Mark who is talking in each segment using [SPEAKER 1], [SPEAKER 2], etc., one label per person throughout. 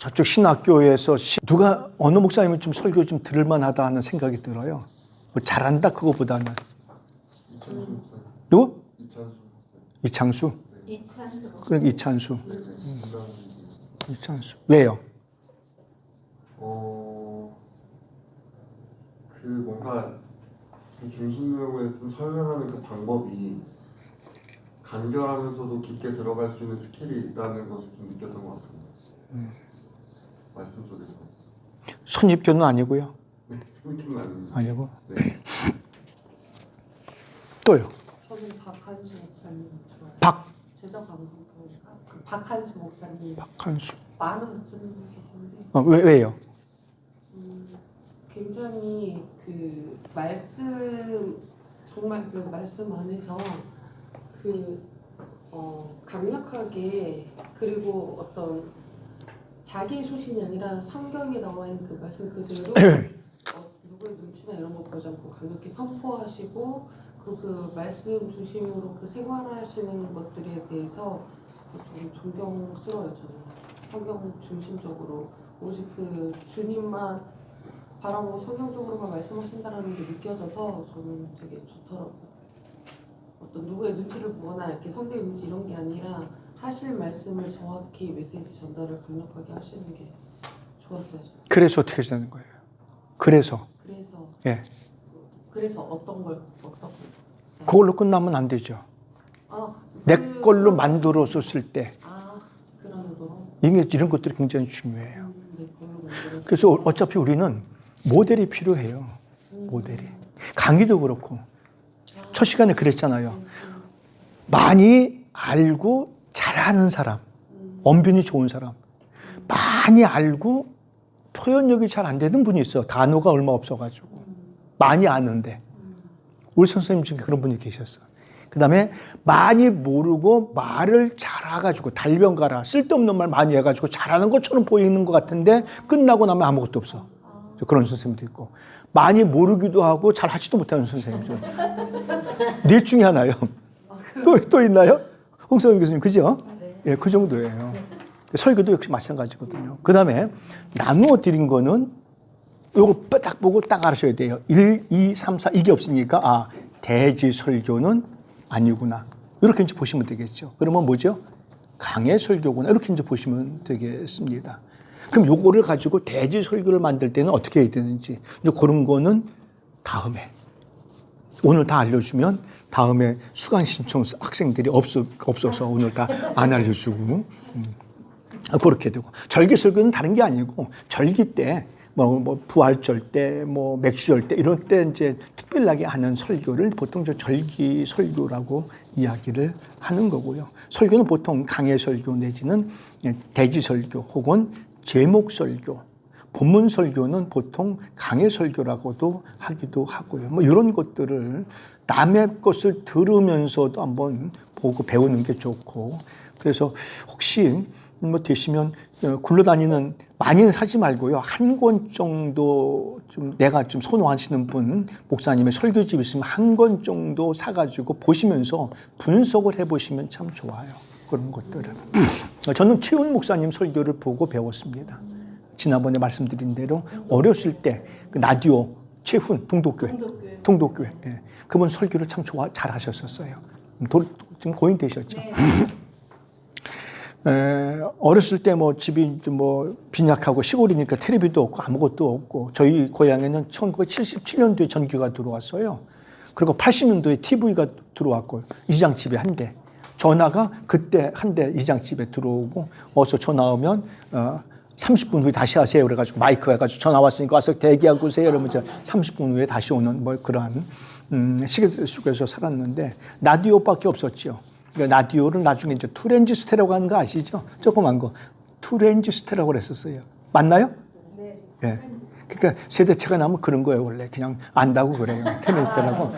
[SPEAKER 1] 저쪽 신학교에서 누가 어느 목사님은 좀 설교 좀 들을만하다 하는 생각이 들어요. 뭐 잘한다 그거보다는.
[SPEAKER 2] 이찬수 목사님.
[SPEAKER 1] 누구?
[SPEAKER 2] 이찬수.
[SPEAKER 1] 이창수? 그러니까 이찬수.
[SPEAKER 2] 네.
[SPEAKER 1] 이찬수. 왜요?
[SPEAKER 2] 그 뭔가 그 중심령을 좀 설명하는 그 방법이 간결하면서도 깊게 들어갈 수 있는 스킬이 있다는 것을 좀 느꼈던 것 같습니다. 말씀 속에서.
[SPEAKER 1] 선입견은 아니고요.
[SPEAKER 2] 네, 스킬은 아닙니다.
[SPEAKER 1] 아니고.
[SPEAKER 2] 네.
[SPEAKER 1] 또요.
[SPEAKER 3] 저는 박한수 목사님 좋아해요. 제자 강성교니까 그 박한수 목사님.
[SPEAKER 1] 박한수.
[SPEAKER 3] 많은 목사님이 계시는데
[SPEAKER 1] 왜요?
[SPEAKER 3] 굉장히 그 말씀 정말 그 말씀 안에서 강력하게 그리고 어떤 자기의 소신이 아니라 성경에 나와 있는 그 말씀 그대로 누구의 눈치나 이런 거 보지 않고 강력히 선포하시고 그 말씀 중심으로 그 생활하시는 것들에 대해서 좀 존경스러워요. 저는 성경 중심적으로 오직 그 주님만 바라보고 성경적으로만 말씀하신다는 게 느껴져서 저는 되게 좋더라고요. 어떤 누구의 눈치를 보거나 이렇게 성경의 눈치 이런 게 아니라 하실 말씀을 정확히 메시지 전달을 강력하게 하시는 게 좋았어요. 저는.
[SPEAKER 1] 그래서 어떻게 되는 거예요? 그래서. 예.
[SPEAKER 3] 그래서 어떤
[SPEAKER 1] 그걸로 끝나면 안 되죠. 내 걸로 만들어서 쓸 때.
[SPEAKER 3] 그런 의도로.
[SPEAKER 1] 이런 것들이 굉장히 중요해요.
[SPEAKER 3] 내 걸로 만들어서.
[SPEAKER 1] 그래서 어차피 우리는 모델이 필요해요. 모델이. 강의도 그렇고. 첫 시간에 그랬잖아요. 많이 알고 잘하는 사람. 언변이 좋은 사람. 많이 알고 표현력이 잘 안 되는 분이 있어. 단어가 얼마 없어가지고. 많이 아는데. 우리 선생님 중에 그런 분이 계셨어. 그 다음에 많이 모르고 말을 잘해가지고 달변가라 쓸데없는 말 많이 해가지고 잘하는 것처럼 보이는 것 같은데 끝나고 나면 아무것도 없어. 그런 선생님도 있고 많이 모르기도 하고 잘 하지도 못하는 선생님도 있고 넷 중에 하나요. 또 있나요? 홍성현 교수님 그죠? 예, 그 정도예요. 설교도 역시 마찬가지거든요. 그 다음에 나누어 드린 거는 요거 딱 보고 딱 알아셔야 돼요. 1, 2, 3, 4 이게 없으니까 대지 설교는 아니구나. 이렇게 이제 보시면 되겠죠. 그러면 뭐죠? 강해 설교구나. 이렇게 이제 보시면 되겠습니다. 그럼 요거를 가지고 대지 설교를 만들 때는 어떻게 해야 되는지 이제 그런 거는 다음에 오늘 다 알려주면 다음에 수강 신청 학생들이 없어서 오늘 다 안 알려주고 그렇게 되고 절기 설교는 다른 게 아니고 절기 때 뭐 부활절 때, 뭐 맥주절 때 이런 때 이제 특별하게 하는 설교를 보통 저 절기 설교라고 이야기를 하는 거고요. 설교는 보통 강해 설교 내지는 대지 설교 혹은 제목 설교, 본문 설교는 보통 강해 설교라고도 하기도 하고요. 뭐 이런 것들을 남의 것을 들으면서도 한번 보고 배우는 게 좋고 그래서 혹시 뭐 되시면 굴러다니는 많이는 사지 말고요. 한 권 정도 좀 내가 좀 선호하시는 분 목사님의 설교집 있으면 한 권 정도 사가지고 보시면서 분석을 해보시면 참 좋아요. 그런 것들을. 저는 최훈 목사님 설교를 보고 배웠습니다. 지난번에 말씀드린 대로 어렸을 때 그 라디오 최훈 동독교회 예. 그분 설교를 참 잘 하셨었어요. 지금 고인 되셨죠.
[SPEAKER 3] 네.
[SPEAKER 1] 어렸을 때 뭐 집이 좀 뭐 빈약하고 시골이니까 텔레비도 없고 아무것도 없고 저희 고향에는 1977년도에 전기가 들어왔어요. 그리고 80년도에 TV가 들어왔고 이장집에 한 대. 전화가 그때 한 대 이장집에 들어오고 어서 전화 오면 30분 후에 다시 하세요. 그래가지고 마이크 해가지고 전화 왔으니까 와서 대기하고 오세요. 이러면 30분 후에 다시 오는 뭐 그러한 시계 속에서 살았는데 라디오밖에 없었죠. 그러니까 라디오를 나중에 이제 투렌지스테라고 하는 거 아시죠? 조그만 거. 투렌지스테라고 그랬었어요. 맞나요?
[SPEAKER 3] 네.
[SPEAKER 1] 예. 그러니까 세대차가 나면 그런 거예요, 원래. 그냥 안다고 그래요. 투렌지스테라고.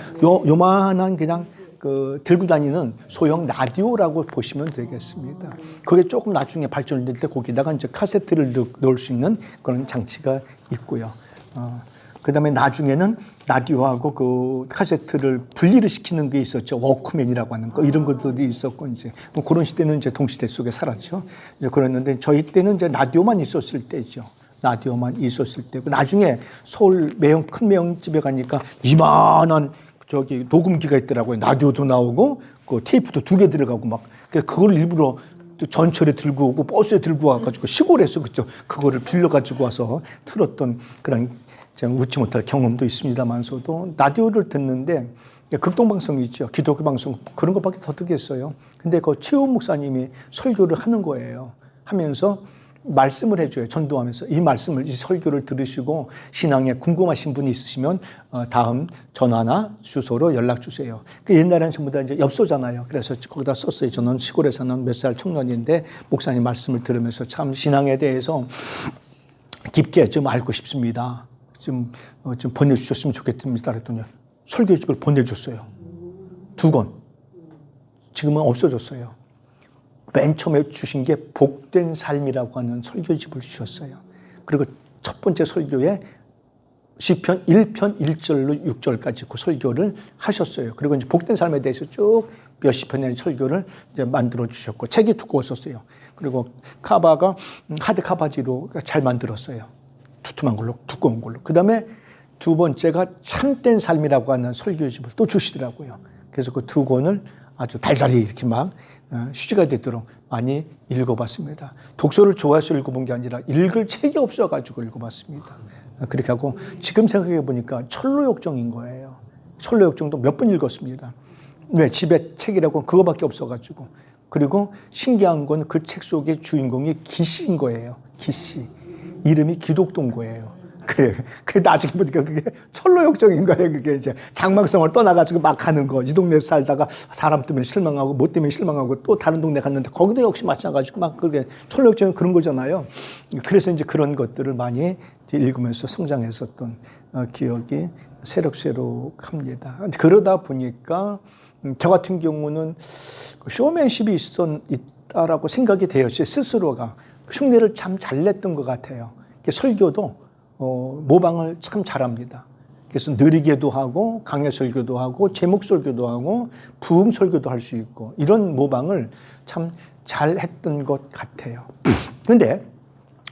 [SPEAKER 1] 요만한 그냥 그 들고 다니는 소형 라디오라고 보시면 되겠습니다. 그게 조금 나중에 발전될 때 거기다가 이제 카세트를 넣을 수 있는 그런 장치가 있고요. 그다음에 나중에는 라디오하고 그 카세트를 분리를 시키는 게 있었죠. 워크맨이라고 하는 거 이런 것들이 있었고 이제 그런 시대는 이제 동시대 속에 살았죠. 이제 그랬는데 저희 때는 이제 라디오만 있었을 때죠. 라디오만 있었을 때고 나중에 서울 큰 매형집에 가니까 이만한 저기 녹음기가 있더라고요. 라디오도 나오고 그 테이프도 2개 들어가고 막 그걸 일부러 또 전철에 들고 오고 버스에 들고 와가지고 시골에서 그거를 빌려가지고 와서 틀었던 그런 웃지 못할 경험도 있습니다만서도 라디오를 듣는데 극동방송이 있죠. 기독교 방송 그런 것밖에 더 듣겠어요. 근데 그 최우 목사님이 설교를 하는 거예요. 하면서 말씀을 해줘요. 전도하면서 이 말씀을 이 설교를 들으시고 신앙에 궁금하신 분이 있으시면 다음 전화나 주소로 연락 주세요. 그 옛날에는 전부 다 이제 엽서잖아요. 그래서 거기다 썼어요. 저는 시골에 사는 몇 살 청년인데 목사님 말씀을 들으면서 참 신앙에 대해서 깊게 좀 알고 싶습니다. 좀 보내주셨으면 좋겠습니다. 그랬더니 설교집을 보내줬어요. 2권. 지금은 없어졌어요. 맨 처음에 주신 게 복된 삶이라고 하는 설교집을 주셨어요. 그리고 첫 번째 설교에 시편 1편 1절로 6절까지 그 설교를 하셨어요. 그리고 이제 복된 삶에 대해서 쭉 몇십 편의 설교를 이제 만들어 주셨고 책이 두꺼웠었어요. 그리고 카바가 하드 카바지로 잘 만들었어요. 두툼한 걸로 두꺼운 걸로. 그다음에 2번째가 참된 삶이라고 하는 설교집을 또 주시더라고요. 그래서 그 2권을 아주 달달이 이렇게 막 휴지가 되도록 많이 읽어봤습니다. 독서를 좋아해서 읽어본 게 아니라 읽을 책이 없어가지고 읽어봤습니다. 그렇게 하고 지금 생각해 보니까 철로역정인 거예요. 철로역정도 몇 번 읽었습니다. 왜? 집에 책이라고 그거밖에 없어가지고. 그리고 신기한 건 그 책 속의 주인공이 기씨인 거예요. 기씨. 이름이 기독도인 거예요. 그래 나중에 보니까 그게 철로역정인 거예요. 그게 이제 장막성을 떠나가지고 막 하는 거. 이 동네에서 살다가 사람 때문에 실망하고 뭐 때문에 실망하고 또 다른 동네 갔는데 거기도 역시 마찬가지고 막 그게 철로역정은 그런 거잖아요. 그래서 이제 그런 것들을 많이 이제 읽으면서 성장했었던 기억이 새록새록합니다. 그러다 보니까 저 같은 경우는 쇼맨십이 있다라고 생각이 돼요. 제 스스로가 흉내를 참 잘 냈던 것 같아요. 설교도 모방을 참 잘합니다. 그래서 느리게도 하고 강해 설교도 하고 제목 설교도 하고 부흥 설교도 할 수 있고 이런 모방을 참 잘했던 것 같아요. 그런데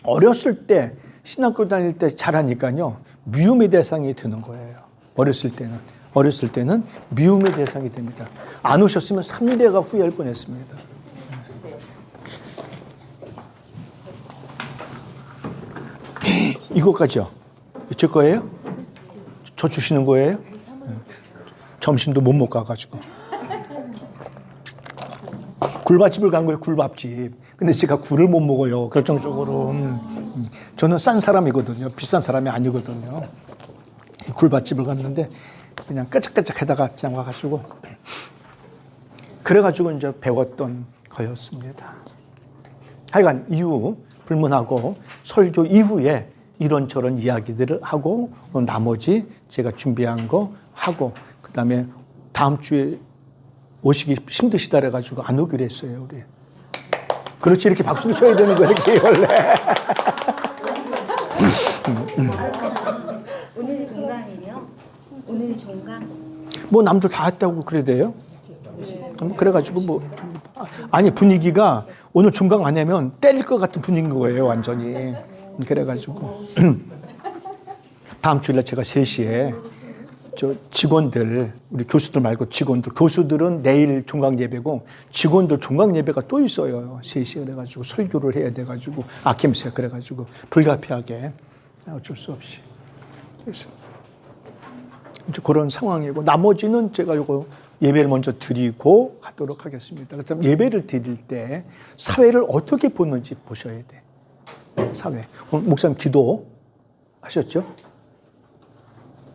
[SPEAKER 1] 어렸을 때 신학교 다닐 때 잘하니까요 미움의 대상이 되는 거예요. 어렸을 때는 미움의 대상이 됩니다. 안 오셨으면 3대가 후회할 뻔했습니다. 이거까지요. 제 거예요? 저 주시는 거예요? 점심도 못 먹고 가가지고. 굴밥집을 간 거예요, 굴밥집. 근데 제가 굴을 못 먹어요, 결정적으로. 저는 싼 사람이거든요. 비싼 사람이 아니거든요. 굴밥집을 갔는데 그냥 까짝까짝 하다가 그냥 와가지고. 그래가지고 이제 배웠던 거였습니다. 하여간 이후 불문하고 설교 이후에 이런저런 이야기들을 하고 나머지 제가 준비한 거 하고 그다음에 다음 주에 오시기 힘드시다 그래가지고 안 오기로 했어요. 우리. 그렇지 이렇게 박수를 쳐야 되는 거 이렇게 원래.
[SPEAKER 4] 오늘이 종강이에요? 오늘이 종강?
[SPEAKER 1] 뭐 남들 다 했다고 그래야 돼요? 그래가지고 뭐 아니 분위기가 오늘 종강 안 하면 때릴 것 같은 분위기인 거예요 완전히. 그래가지고 다음 주일날 제가 3시에 저 직원들 우리 교수들 말고 직원들 교수들은 내일 종강 예배고 직원들 종강 예배가 또 있어요. 3시에 그래가지고 설교를 해야 돼가지고 아낌새 그래가지고 불가피하게 어쩔 수 없이 그래서 이제 그런 상황이고 나머지는 제가 요거 예배를 먼저 드리고 하도록 하겠습니다. 그래서 예배를 드릴 때 사회를 어떻게 보는지 보셔야 돼. 사회. 오늘 목사님 기도 하셨죠?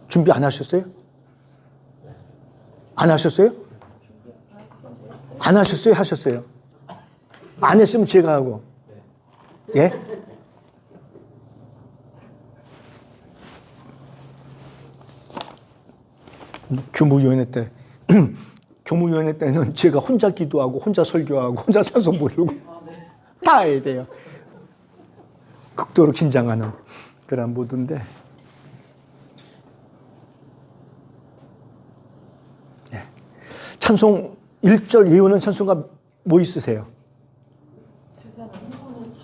[SPEAKER 1] 준비 안 하셨어요? 안 하셨어요? 안 하셨어요? 하셨어요? 안 했으면 제가 하고. 예? 교무위원회 때 교무위원회 때는 제가 혼자 기도하고 혼자 설교하고 혼자 찬송 부르고 다 해야 돼요. 극도로 긴장하는 그런 모드인데 찬송 1절 이후는 찬송가 뭐 있으세요?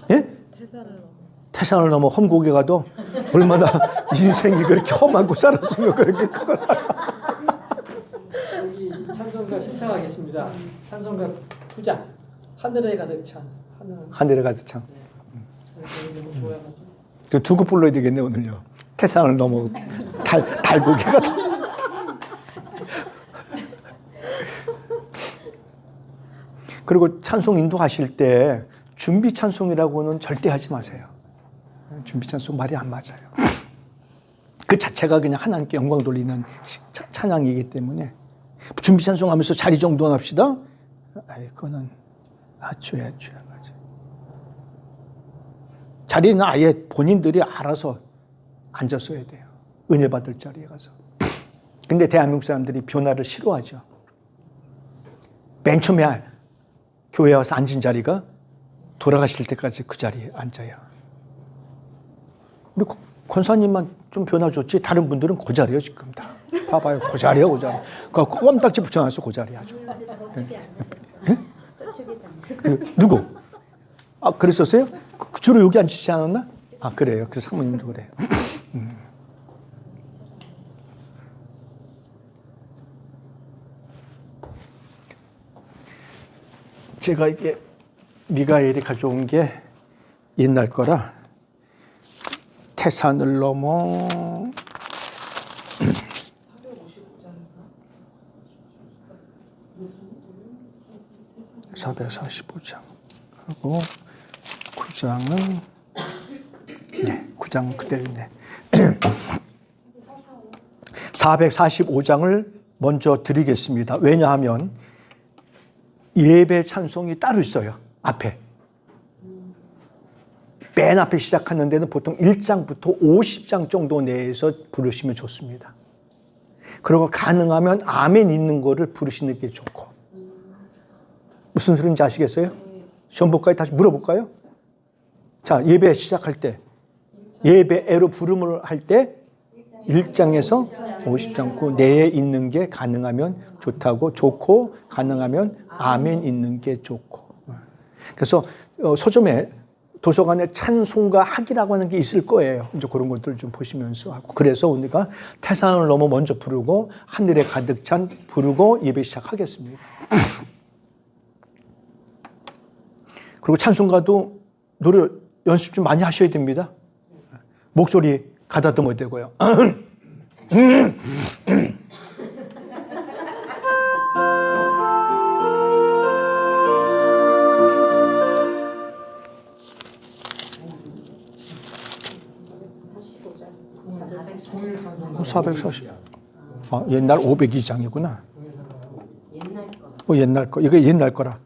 [SPEAKER 1] 예? 태산을 넘어 험곡에 가도 얼마나 인생이 그렇게 험하고 살았으면 그렇게 그걸
[SPEAKER 5] 여기 찬송가 신청하겠습니다. 찬송가 9장 하늘에 가득 찬
[SPEAKER 1] 하늘에 가득 찬.
[SPEAKER 5] 너무 좋아가지고
[SPEAKER 1] 그 두 곡 불러야 되겠네 오늘요. 태산을 넘어 달고기 가다. 그리고 찬송 인도하실 때 준비 찬송이라고는 절대 하지 마세요. 준비 찬송 말이 안 맞아요. 그 자체가 그냥 하나님께 영광 돌리는 찬양이기 때문에 준비 찬송하면서 자리 정돈합시다. 그거는 죄야. 자리는 아예 본인들이 알아서 앉았어야 돼요. 은혜 받을 자리에 가서. 근데 대한민국 사람들이 변화를 싫어하죠. 맨 처음에 교회 와서 앉은 자리가 돌아가실 때까지 그 자리에 앉아요. 우리 권사님만 좀 변화 줬지 다른 분들은 그 자리예요 지금 다. 봐봐요 그 자리예요 그 자리. 그 껌딱지 붙여놨어 그 자리 아주. 네? 누구? 아 그랬었어요? 주로 여기 앉히지 않았나? 아 그래요. 그 사모님도 그래요. 제가 이게 미가엘이 가져온 게 옛날 거라 태산을 넘어 445장 하고 9장은 네, 9장 그대로네. 445장을 먼저 드리겠습니다. 왜냐하면 예배 찬송이 따로 있어요. 앞에. 맨 앞에 시작하는 데는 보통 1장부터 50장 정도 내에서 부르시면 좋습니다. 그리고 가능하면 아멘 있는 거를 부르시는 게 좋고. 무슨 소리인지 아시겠어요? 시험 볼까요? 다시 물어볼까요? 자, 예배 시작할 때 예배애로 부름을 할 때 1장에서 50장 내에 있는 게 가능하면 좋고 가능하면 아멘 있는 게 좋고. 그래서 서점에 도서관에 찬송가 학이라고 하는 게 있을 거예요. 이제 그런 것들 좀 보시면서 하고. 그래서 우리가 태산을 넘어 먼저 부르고 하늘에 가득 찬 부르고 예배 시작하겠습니다. 그리고 찬송가도 노래 연습 좀 많이 하셔야 됩니다. 목소리 가다듬어야 되고요. 옛날 502장이구나. 옛날 거. 이거 옛날 거라.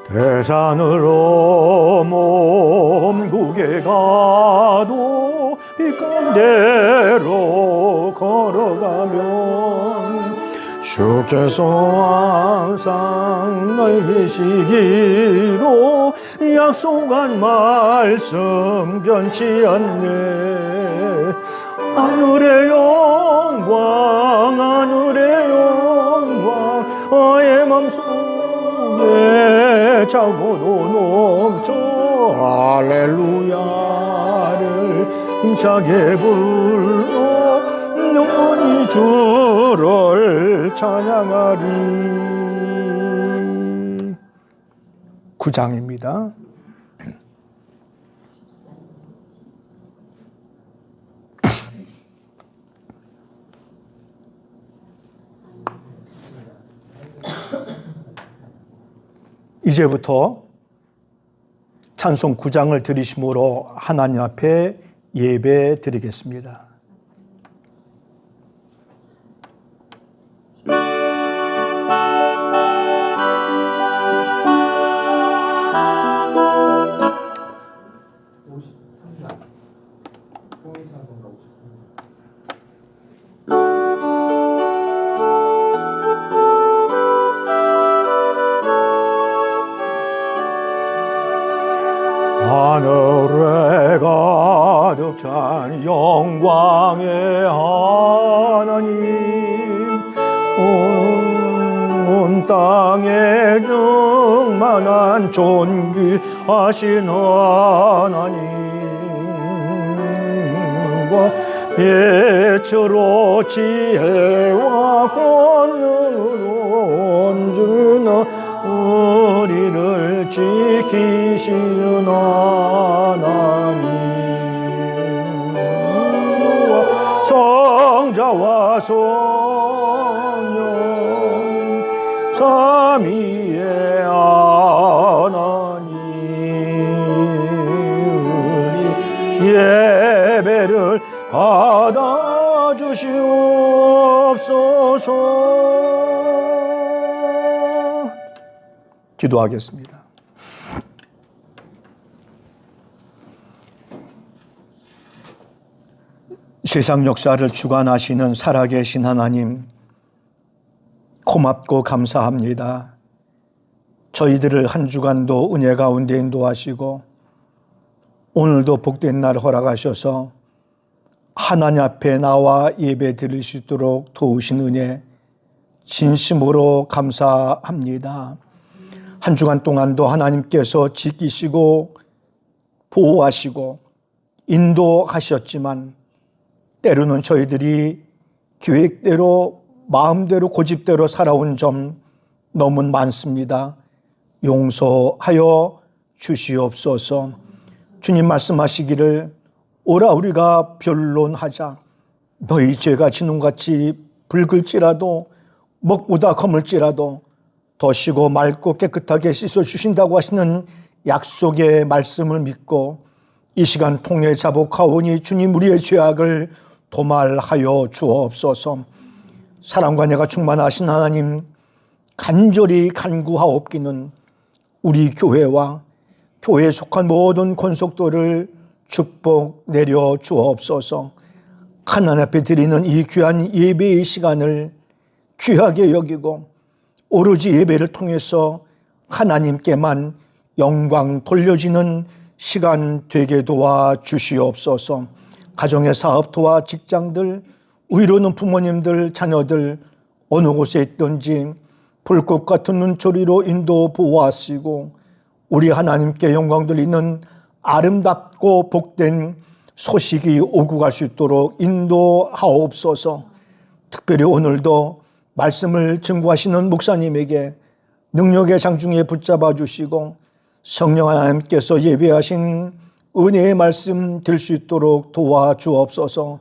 [SPEAKER 1] 태산을 험곡에 가도 빛간대로 걸어가면 주께서 항상 날 계시기로 약속한 말씀 변치 않네. 하늘의 영광 나의 맘속에 차고도 넘쳐 할렐루야를 힘차게 불러 영원히 주를 찬양하리. 9장입니다. 이제부터 찬송 9장을 드리심으로 하나님 앞에 예배 드리겠습니다. 벅찬 영광의 하나님, 온 땅에 충만한 존귀하신 하나님과 빛으로 지혜와 권능으로 언제나 우리를 지키시는 하나님, 성자와 성령 삼위의 하나님, 우리 예배를 받아주시옵소서. 기도하겠습니다. 세상 역사를 주관하시는 살아계신 하나님, 고맙고 감사합니다. 저희들을 한 주간도 은혜 가운데 인도하시고 오늘도 복된 날 허락하셔서 하나님 앞에 나와 예배 드릴 수 있도록 도우신 은혜 진심으로 감사합니다. 한 주간 동안도 하나님께서 지키시고 보호하시고 인도하셨지만 때로는 저희들이 계획대로 마음대로 고집대로 살아온 점 너무 많습니다. 용서하여 주시옵소서. 주님 말씀하시기를 오라 우리가 변론하자. 너희 죄가 진홍같이 붉을지라도 먹보다 검을지라도 더시고 맑고 깨끗하게 씻어주신다고 하시는 약속의 말씀을 믿고 이 시간 통해 자복하오니 주님 우리의 죄악을 도말하여 주옵소서. 사랑과 은혜가 충만하신 하나님, 간절히 간구하옵기는 우리 교회와 교회에 속한 모든 권속도를 축복 내려 주옵소서. 하나님 앞에 드리는 이 귀한 예배의 시간을 귀하게 여기고 오로지 예배를 통해서 하나님께만 영광 돌려지는 시간 되게 도와 주시옵소서. 가정의 사업도와 직장들, 위로는 부모님들, 자녀들 어느 곳에 있든지 불꽃 같은 눈초리로 인도 보호하시고 우리 하나님께 영광 돌리는 아름답고 복된 소식이 오고 갈 수 있도록 인도하옵소서. 특별히 오늘도 말씀을 증거하시는 목사님에게 능력의 장중에 붙잡아 주시고 성령 하나님께서 예배하신 은혜의 말씀 들 수 있도록 도와주옵소서.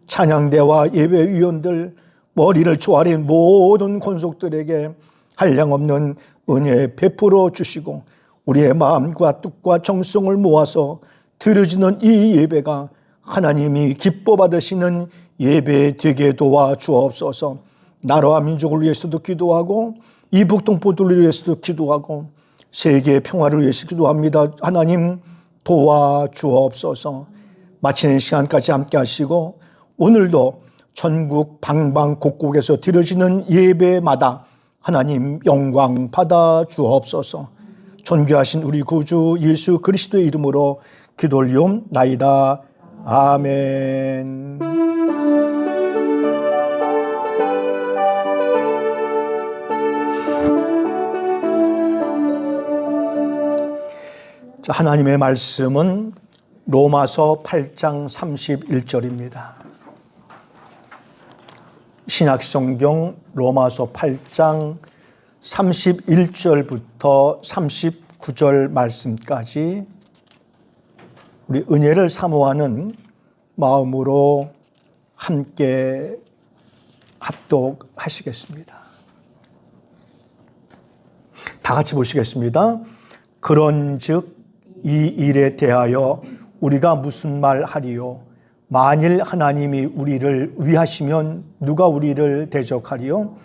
[SPEAKER 1] 찬양대와 예배위원들, 머리를 조아린 모든 권속들에게 한량없는 은혜 베풀어 주시고 우리의 마음과 뜻과 정성을 모아서 드려지는 이 예배가 하나님이 기뻐 받으시는 예배 되게 도와주옵소서. 나라와 민족을 위해서도 기도하고 이북 동포들을 위해서도 기도하고 세계의 평화를 위해서 기도합니다. 하나님 도와주옵소서. 마치는 시간까지 함께 하시고 오늘도 전국 방방곡곡에서 드려지는 예배마다 하나님 영광 받아 주옵소서. 존귀하신 우리 구주 예수 그리스도의 이름으로 기도 올리옵나이다. 아멘. 자, 하나님의 말씀은 로마서 8장 31절입니다. 신약성경 로마서 8장 31절부터 39절 말씀까지 우리 은혜를 사모하는 마음으로 함께 합독하시겠습니다. 다 같이 보시겠습니다. 그런즉 이 일에 대하여 우리가 무슨 말 하리요? 만일 하나님이 우리를 위하시면 누가 우리를 대적하리요?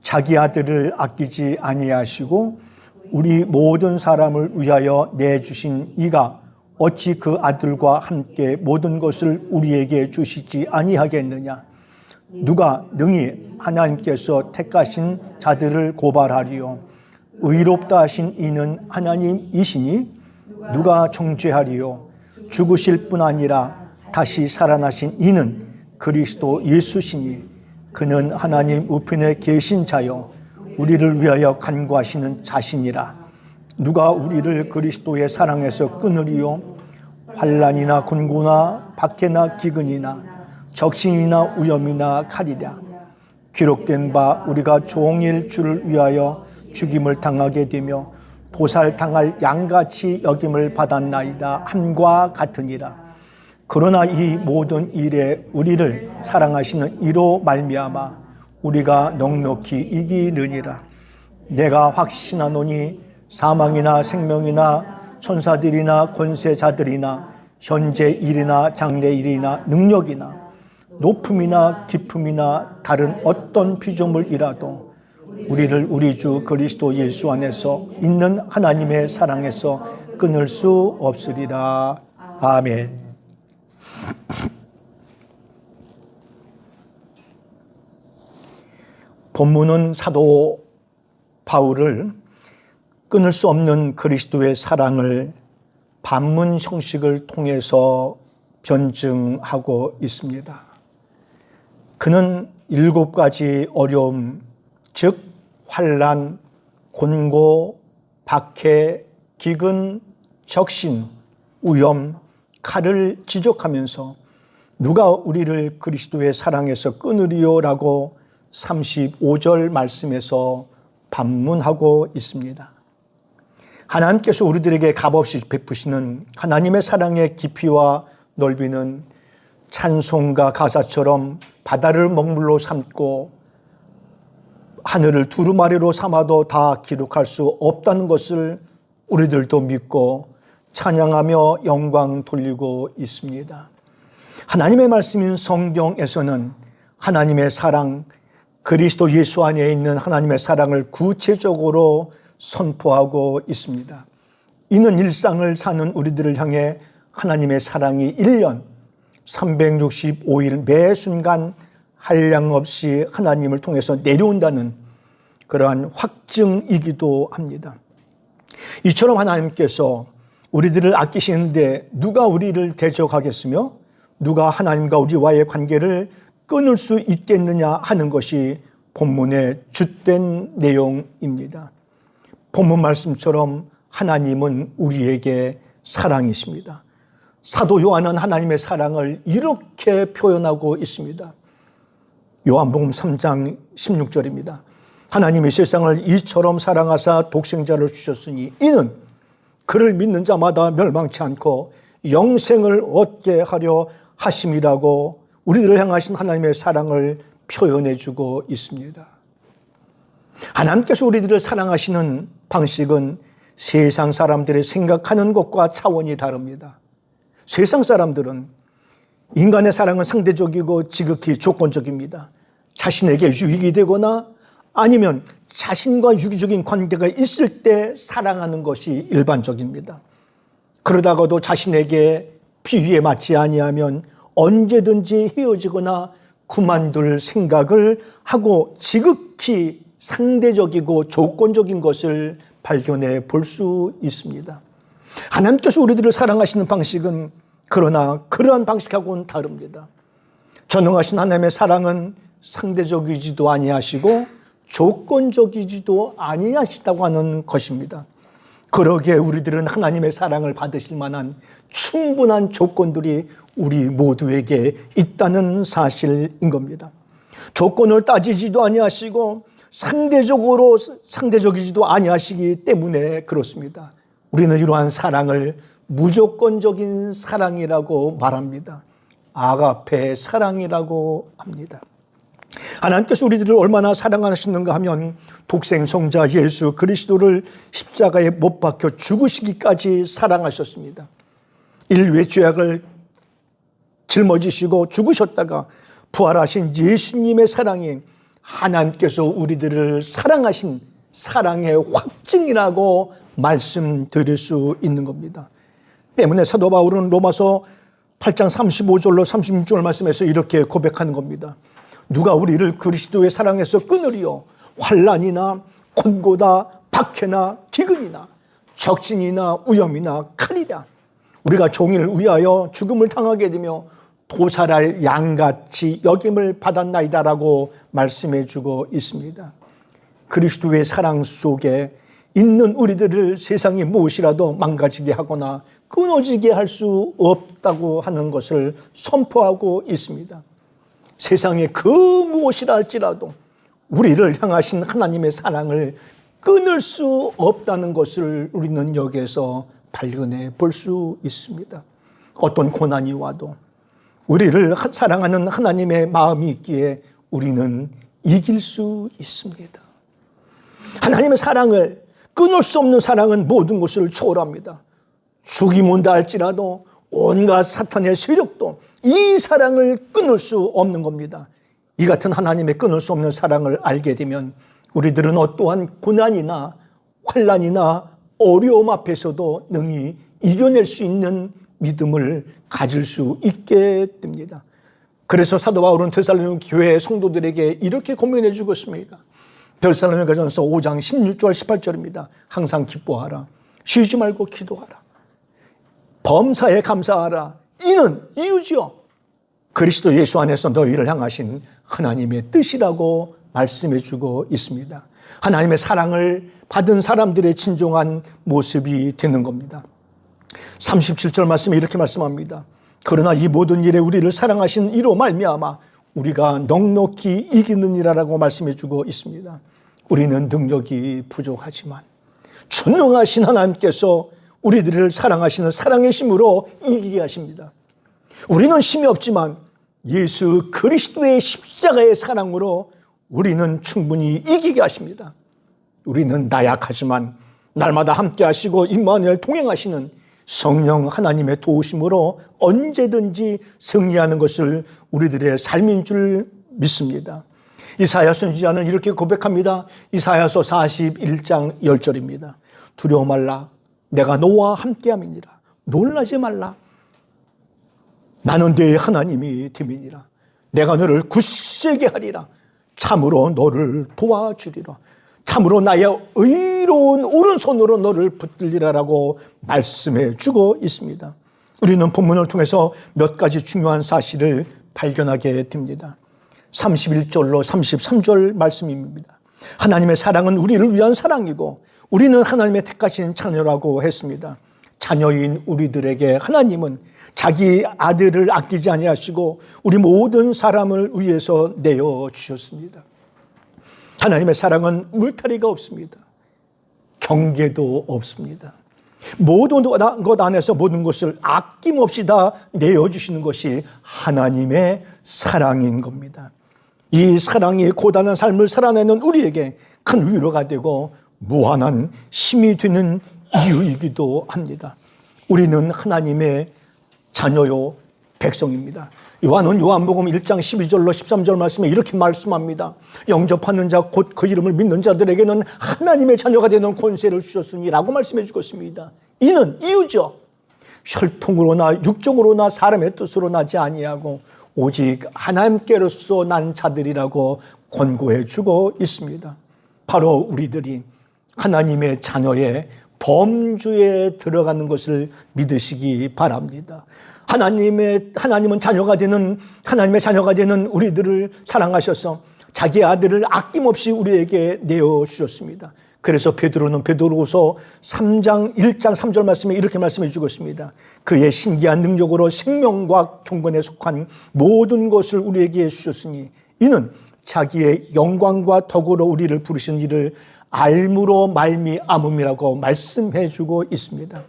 [SPEAKER 1] 자기 아들을 아끼지 아니하시고 우리 모든 사람을 위하여 내주신 이가 어찌 그 아들과 함께 모든 것을 우리에게 주시지 아니하겠느냐? 누가 능히 하나님께서 택하신 자들을 고발하리요? 의롭다 하신 이는 하나님이시니 누가 정죄하리요? 죽으실 뿐 아니라 다시 살아나신 이는 그리스도 예수시니 그는 하나님 우편에 계신 자요 우리를 위하여 간구하시는 자신이라. 누가 우리를 그리스도의 사랑에서 끊으리요? 환난이나 곤고나 박해나 기근이나 적신이나 위험이나 칼이랴. 기록된 바 우리가 종일 주를 위하여 죽임을 당하게 되며 도살당할 양같이 여김을 받았나이다 함과 같으니라. 그러나 이 모든 일에 우리를 사랑하시는 이로 말미암아 우리가 넉넉히 이기느니라. 내가 확신하노니 사망이나 생명이나 천사들이나 권세자들이나 현재 일이나 장래 일이나 능력이나 높음이나 깊음이나 다른 어떤 피조물이라도 우리를 우리 주 그리스도 예수 안에서 있는 하나님의 사랑에서 끊을 수 없으리라. 아멘. 본문은 사도 바울을 끊을 수 없는 그리스도의 사랑을 반문 형식을 통해서 변증하고 있습니다. 그는 7가지 어려움, 즉 환난, 곤고, 박해, 기근, 적신, 위험, 칼을 지적하면서 누가 우리를 그리스도의 사랑에서 끊으리요라고 35절 말씀에서 반문하고 있습니다. 하나님께서 우리들에게 값없이 베푸시는 하나님의 사랑의 깊이와 넓이는 찬송가 가사처럼 바다를 먹물로 삼고 하늘을 두루마리로 삼아도 다 기록할 수 없다는 것을 우리들도 믿고 찬양하며 영광 돌리고 있습니다. 하나님의 말씀인 성경에서는 하나님의 사랑, 그리스도 예수 안에 있는 하나님의 사랑을 구체적으로 선포하고 있습니다. 이는 일상을 사는 우리들을 향해 하나님의 사랑이 1년 365일 매 순간 한량없이 하나님을 통해서 내려온다는 그러한 확증이기도 합니다. 이처럼 하나님께서 우리들을 아끼시는데 누가 우리를 대적하겠으며 누가 하나님과 우리와의 관계를 끊을 수 있겠느냐 하는 것이 본문의 주된 내용입니다. 본문 말씀처럼 하나님은 우리에게 사랑이십니다. 사도 요한은 하나님의 사랑을 이렇게 표현하고 있습니다. 요한복음 3장 16절입니다. 하나님이 세상을 이처럼 사랑하사 독생자를 주셨으니 이는 그를 믿는 자마다 멸망치 않고 영생을 얻게 하려 하심이라고 우리들을 향하신 하나님의 사랑을 표현해 주고 있습니다. 하나님께서 우리들을 사랑하시는 방식은 세상 사람들이 생각하는 것과 차원이 다릅니다. 세상 사람들은 인간의 사랑은 상대적이고 지극히 조건적입니다. 자신에게 유익이 되거나 아니면 자신과 유기적인 관계가 있을 때 사랑하는 것이 일반적입니다. 그러다가도 자신에게 비위에 맞지 아니하면 언제든지 헤어지거나 그만둘 생각을 하고 지극히 상대적이고 조건적인 것을 발견해 볼 수 있습니다. 하나님께서 우리들을 사랑하시는 방식은 그러나 그러한 방식하고는 다릅니다. 전능하신 하나님의 사랑은 상대적이지도 아니하시고 조건적이지도 아니하시다고 하는 것입니다. 그러기에 우리들은 하나님의 사랑을 받으실 만한 충분한 조건들이 우리 모두에게 있다는 사실인 겁니다. 조건을 따지지도 아니하시고 상대적이지도 아니하시기 때문에 그렇습니다. 우리는 이러한 사랑을 무조건적인 사랑이라고 말합니다. 아가페 사랑이라고 합니다. 하나님께서 우리들을 얼마나 사랑하시는가 하면 독생성자 예수 그리스도를 십자가에 못 박혀 죽으시기까지 사랑하셨습니다. 인류의 죄악을 짊어지시고 죽으셨다가 부활하신 예수님의 사랑이 하나님께서 우리들을 사랑하신 사랑의 확증이라고 말씀드릴 수 있는 겁니다. 때문에 사도 바울은 로마서 8장 35절로 36절 말씀에서 이렇게 고백하는 겁니다. 누가 우리를 그리스도의 사랑에서 끊으리요? 환난이나 곤고다 박해나 기근이나 적신이나 위험이나 칼이라. 우리가 종일 위하여 죽음을 당하게 되며 도살할 양같이 여김을 받았나이다라고 말씀해 주고 있습니다. 그리스도의 사랑 속에 있는 우리들을 세상이 무엇이라도 망가지게 하거나 끊어지게 할 수 없다고 하는 것을 선포하고 있습니다. 세상에 그 무엇이라 할지라도 우리를 향하신 하나님의 사랑을 끊을 수 없다는 것을 우리는 여기에서 발견해 볼 수 있습니다. 어떤 고난이 와도 우리를 사랑하는 하나님의 마음이 있기에 우리는 이길 수 있습니다. 하나님의 사랑을 끊을 수 없는 사랑은 모든 것을 초월합니다. 죽이 온다 할지라도 온갖 사탄의 세력도 이 사랑을 끊을 수 없는 겁니다. 이 같은 하나님의 끊을 수 없는 사랑을 알게 되면 우리들은 어떠한 고난이나 환난이나 어려움 앞에서도 능히 이겨낼 수 있는 믿음을 가질 수 있게 됩니다. 그래서 사도 바울은 데살로니가 교회 성도들에게 이렇게 고민해 주고 있습니다. 데살로니가전서 5장 16절 18절입니다. 항상 기뻐하라. 쉬지 말고 기도하라. 범사에 감사하라. 이는 이유지요. 그리스도 예수 안에서 너희를 향하신 하나님의 뜻이라고 말씀해 주고 있습니다. 하나님의 사랑을 받은 사람들의 진정한 모습이 되는 겁니다. 37절 말씀에 이렇게 말씀합니다. 그러나 이 모든 일에 우리를 사랑하신 이로 말미암아 우리가 넉넉히 이기느니라라고 말씀해 주고 있습니다. 우리는 능력이 부족하지만 전능하신 하나님께서 우리들을 사랑하시는 사랑의 힘으로 이기게 하십니다. 우리는 힘이 없지만 예수 그리스도의 십자가의 사랑으로 우리는 충분히 이기게 하십니다. 우리는 나약하지만 날마다 함께 하시고 임마누엘 동행하시는 성령 하나님의 도우심으로 언제든지 승리하는 것을 우리들의 삶인 줄 믿습니다. 이사야 선지자는 이렇게 고백합니다. 이사야서 41장 10절입니다. 두려워 말라. 내가 너와 함께함이니라. 놀라지 말라. 나는 네 하나님이 됨이니라. 내가 너를 굳세게 하리라. 참으로 너를 도와주리라. 참으로 나의 의로운 오른손으로 너를 붙들리라라고 말씀해 주고 있습니다. 우리는 본문을 통해서 몇 가지 중요한 사실을 발견하게 됩니다. 31절로 33절 말씀입니다. 하나님의 사랑은 우리를 위한 사랑이고 우리는 하나님의 택하신 자녀라고 했습니다. 자녀인 우리들에게 하나님은 자기 아들을 아끼지 아니하시고 우리 모든 사람을 위해서 내어주셨습니다. 하나님의 사랑은 울타리가 없습니다. 경계도 없습니다. 모든 것 안에서 모든 것을 아낌없이 다 내어주시는 것이 하나님의 사랑인 겁니다. 이 사랑이 고단한 삶을 살아내는 우리에게 큰 위로가 되고 무한한 힘이 되는 이유이기도 합니다. 우리는 하나님의 자녀요 백성입니다. 요한은 요한복음 1장 12절로 13절 말씀에 이렇게 말씀합니다. 영접하는 자 곧 그 이름을 믿는 자들에게는 하나님의 자녀가 되는 권세를 주셨으니 라고 말씀해 주셨습니다. 이는 이유죠. 혈통으로나 육정으로나 사람의 뜻으로 나지 아니하고 오직 하나님께로서 난 자들이라고 권고해 주고 있습니다. 바로 우리들이 하나님의 자녀의 범주에 들어가는 것을 믿으시기 바랍니다. 하나님은 자녀가 되는, 하나님의 자녀가 되는 우리들을 사랑하셔서 자기 아들을 아낌없이 우리에게 내어주셨습니다. 그래서 베드로는 베드로후서 3장 1장 3절 말씀에 이렇게 말씀해 주고 있습니다. 그의 신기한 능력으로 생명과 경건에 속한 모든 것을 우리에게 주셨으니 이는 자기의 영광과 덕으로 우리를 부르신 이를 알므로 말미암음이라고 말씀해 주고 있습니다.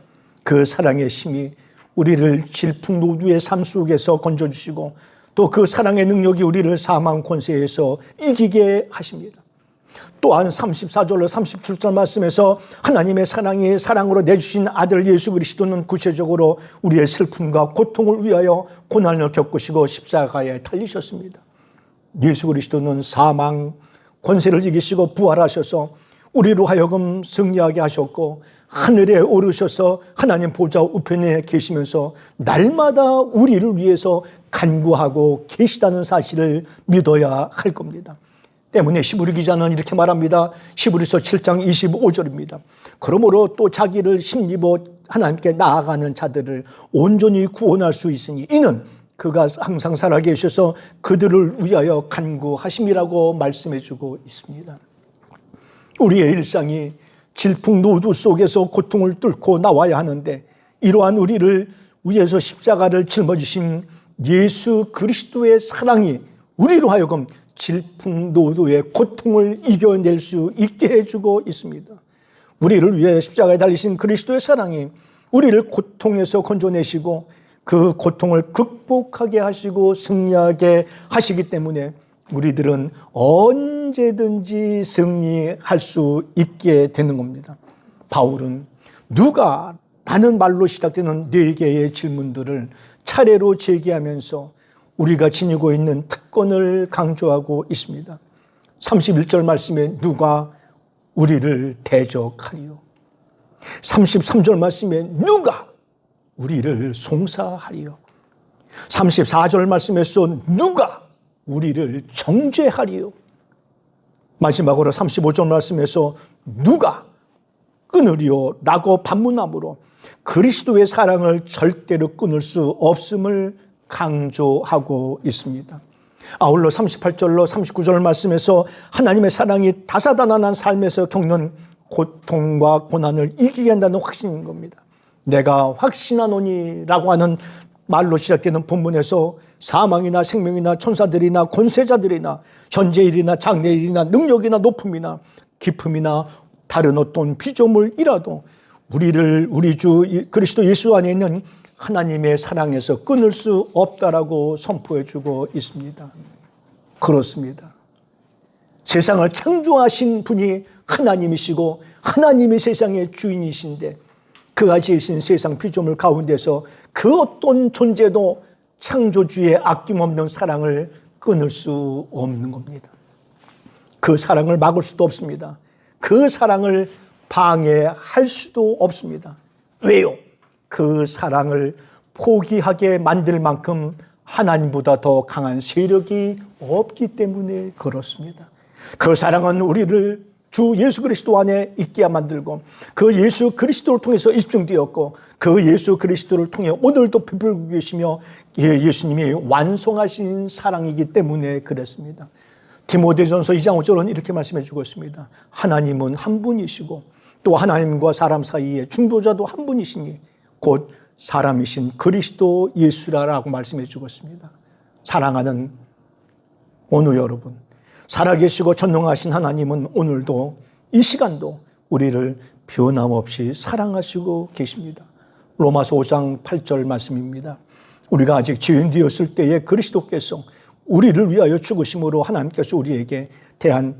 [SPEAKER 1] 그 사랑의 힘이 우리를 질풍노도의 삶 속에서 건져주시고 또 그 사랑의 능력이 우리를 사망 권세에서 이기게 하십니다. 또한 34절로 37절 말씀에서 하나님의 사랑이 사랑으로 내주신 아들 예수 그리스도는 구체적으로 우리의 슬픔과 고통을 위하여 고난을 겪으시고 십자가에 달리셨습니다. 예수 그리스도는 사망 권세를 이기시고 부활하셔서 우리로 하여금 승리하게 하셨고 하늘에 오르셔서 하나님 보좌 우편에 계시면서 날마다 우리를 위해서 간구하고 계시다는 사실을 믿어야 할 겁니다. 때문에 히브리 기자는 이렇게 말합니다. 히브리서 7장 25절입니다. 그러므로 또 자기를 힘입어 하나님께 나아가는 자들을 온전히 구원할 수 있으니 이는 그가 항상 살아계셔서 그들을 위하여 간구하심이라고 말씀해주고 있습니다. 우리의 일상이 질풍노도 속에서 고통을 뚫고 나와야 하는데 이러한 우리를 위해서 십자가를 짊어지신 예수 그리스도의 사랑이 우리로 하여금 질풍노도의 고통을 이겨낼 수 있게 해주고 있습니다. 우리를 위해 십자가에 달리신 그리스도의 사랑이 우리를 고통에서 건져내시고 그 고통을 극복하게 하시고 승리하게 하시기 때문에 우리들은 언제든지 승리할 수 있게 되는 겁니다. 바울은 누가 라는 말로 시작되는 4개의 질문들을 차례로 제기하면서 우리가 지니고 있는 특권을 강조하고 있습니다. 31절 말씀에 누가 우리를 대적하리요. 33절 말씀에 누가 우리를 송사하리요. 34절 말씀에서 누가 우리를 정죄하리요. 마지막으로 35절 말씀에서 누가 끊으리요 라고 반문함으로 그리스도의 사랑을 절대로 끊을 수 없음을 강조하고 있습니다. 아울러 38절로 39절 말씀에서 하나님의 사랑이 다사다난한 삶에서 겪는 고통과 고난을 이기게 한다는 확신인 겁니다. 내가 확신하노니라고 하는 말로 시작되는 본문에서 사망이나 생명이나 천사들이나 권세자들이나 현재일이나 장래일이나 능력이나 높음이나 깊음이나 다른 어떤 피조물이라도 우리를 우리 주 그리스도 예수 안에 있는 하나님의 사랑에서 끊을 수 없다라고 선포해 주고 있습니다. 그렇습니다. 세상을 창조하신 분이 하나님이시고 하나님이 세상의 주인이신데 그가 지으신 세상 피조물 가운데서 그 어떤 존재도 창조주의 아낌없는 사랑을 끊을 수 없는 겁니다. 그 사랑을 막을 수도 없습니다. 그 사랑을 방해할 수도 없습니다. 왜요? 그 사랑을 포기하게 만들 만큼 하나님보다 더 강한 세력이 없기 때문에 그렇습니다. 그 사랑은 우리를 주 예수 그리스도 안에 있게 만들고 그 예수 그리스도를 통해서 입증되었고 그 예수 그리스도를 통해 오늘도 베풀고 계시며 예수님이 완성하신 사랑이기 때문에 그렇습니다. 디모데전서 2장 5절은 이렇게 말씀해 주고 있습니다. 하나님은 한 분이시고 또 하나님과 사람 사이에 중보자도 한 분이시니 곧 사람이신 그리스도 예수라라고 말씀해 주고 있습니다. 사랑하는 오늘 여러분, 살아계시고 전능하신 하나님은 오늘도 이 시간도 우리를 변함없이 사랑하시고 계십니다. 로마서 5장 8절 말씀입니다. 우리가 아직 죄인 되었을 때에 그리스도께서 우리를 위하여 죽으심으로 하나님께서 우리에게 대한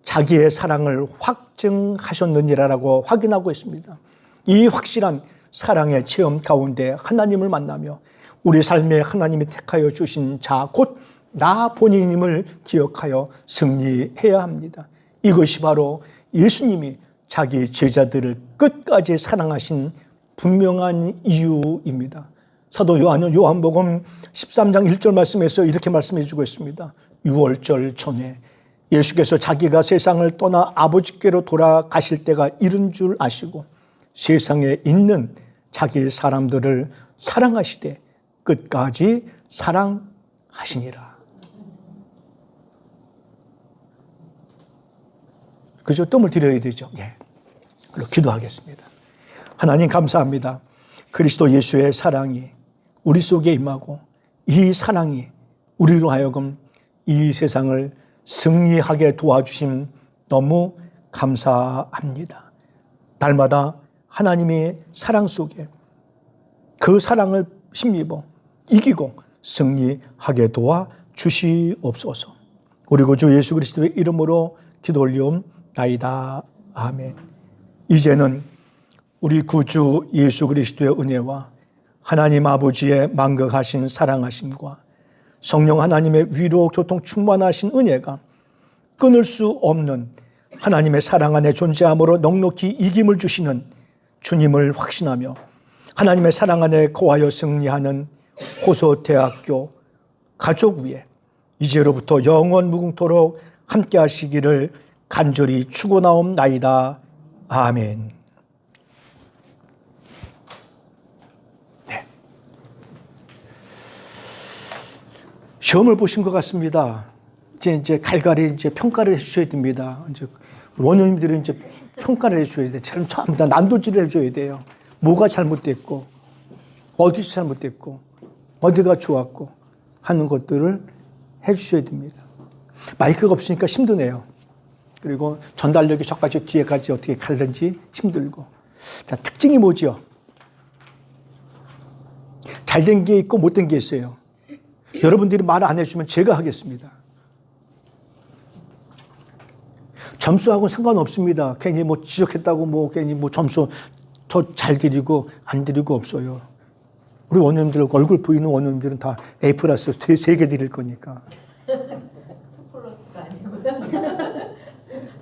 [SPEAKER 1] 자기의 사랑을 확증하셨느니라라고 확인하고 있습니다. 이 확실한 사랑의 체험 가운데 하나님을 만나며 우리 삶에 하나님이 택하여 주신 자 곧 나 본인임을 기억하여 승리해야 합니다. 이것이 바로 예수님이 자기 제자들을 끝까지 사랑하신 분명한 이유입니다. 사도 요한은 요한복음 13장 1절 말씀에서 이렇게 말씀해 주고 있습니다. 6월절 전에 예수께서 자기가 세상을 떠나 아버지께로 돌아가실 때가 이른 줄 아시고 세상에 있는 자기 사람들을 사랑하시되 끝까지 사랑하시니라. 그죠? 뜸을 들여야 되죠. 예. 그리고 기도하겠습니다. 하나님 감사합니다. 그리스도 예수의 사랑이 우리 속에 임하고 이 사랑이 우리로 하여금 이 세상을 승리하게 도와주심 너무 감사합니다. 날마다 하나님의 사랑 속에 그 사랑을 힘입어 이기고 승리하게 도와주시옵소서. 그리고 주 예수 그리스도의 이름으로 기도 올리옵나이다. 아멘. 이제는 우리 구주 예수 그리스도의 은혜와 하나님 아버지의 만극하신 사랑하심과 성령 하나님의 위로 교통 충만하신 은혜가 끊을 수 없는 하나님의 사랑 안에 존재함으로 넉넉히 이김을 주시는 주님을 확신하며 하나님의 사랑 안에 거하여 승리하는 호소대학교 가족 위에 이제로부터 영원 무궁토록 함께 하시기를 간절히 축원하옵나이다. 아멘. 네. 시험을 보신 것 같습니다. 이제 갈갈이 이제 평가를 해주셔야 됩니다. 이제 원어민들은 이제 평가를 해줘야 돼. 참 전부 다 난도질을 해줘야 돼요. 뭐가 잘못됐고, 어디서 잘못됐고, 어디가 좋았고 하는 것들을 해주셔야 됩니다. 마이크가 없으니까 힘드네요. 그리고 전달력이 저까지 뒤에까지 어떻게 가는지 힘들고. 자, 특징이 뭐죠? 잘된 게 있고 못된 게 있어요. 여러분들이 말 안 해주면 제가 하겠습니다. 점수하고는 상관없습니다. 괜히 뭐 지적했다고 뭐 괜히 뭐 점수 더 잘 드리고 안 드리고 없어요. 우리 원어민들 얼굴 보이는 원어민들은 다 A 플러스 3개 드릴 거니까.
[SPEAKER 4] 2 플러스가 아니고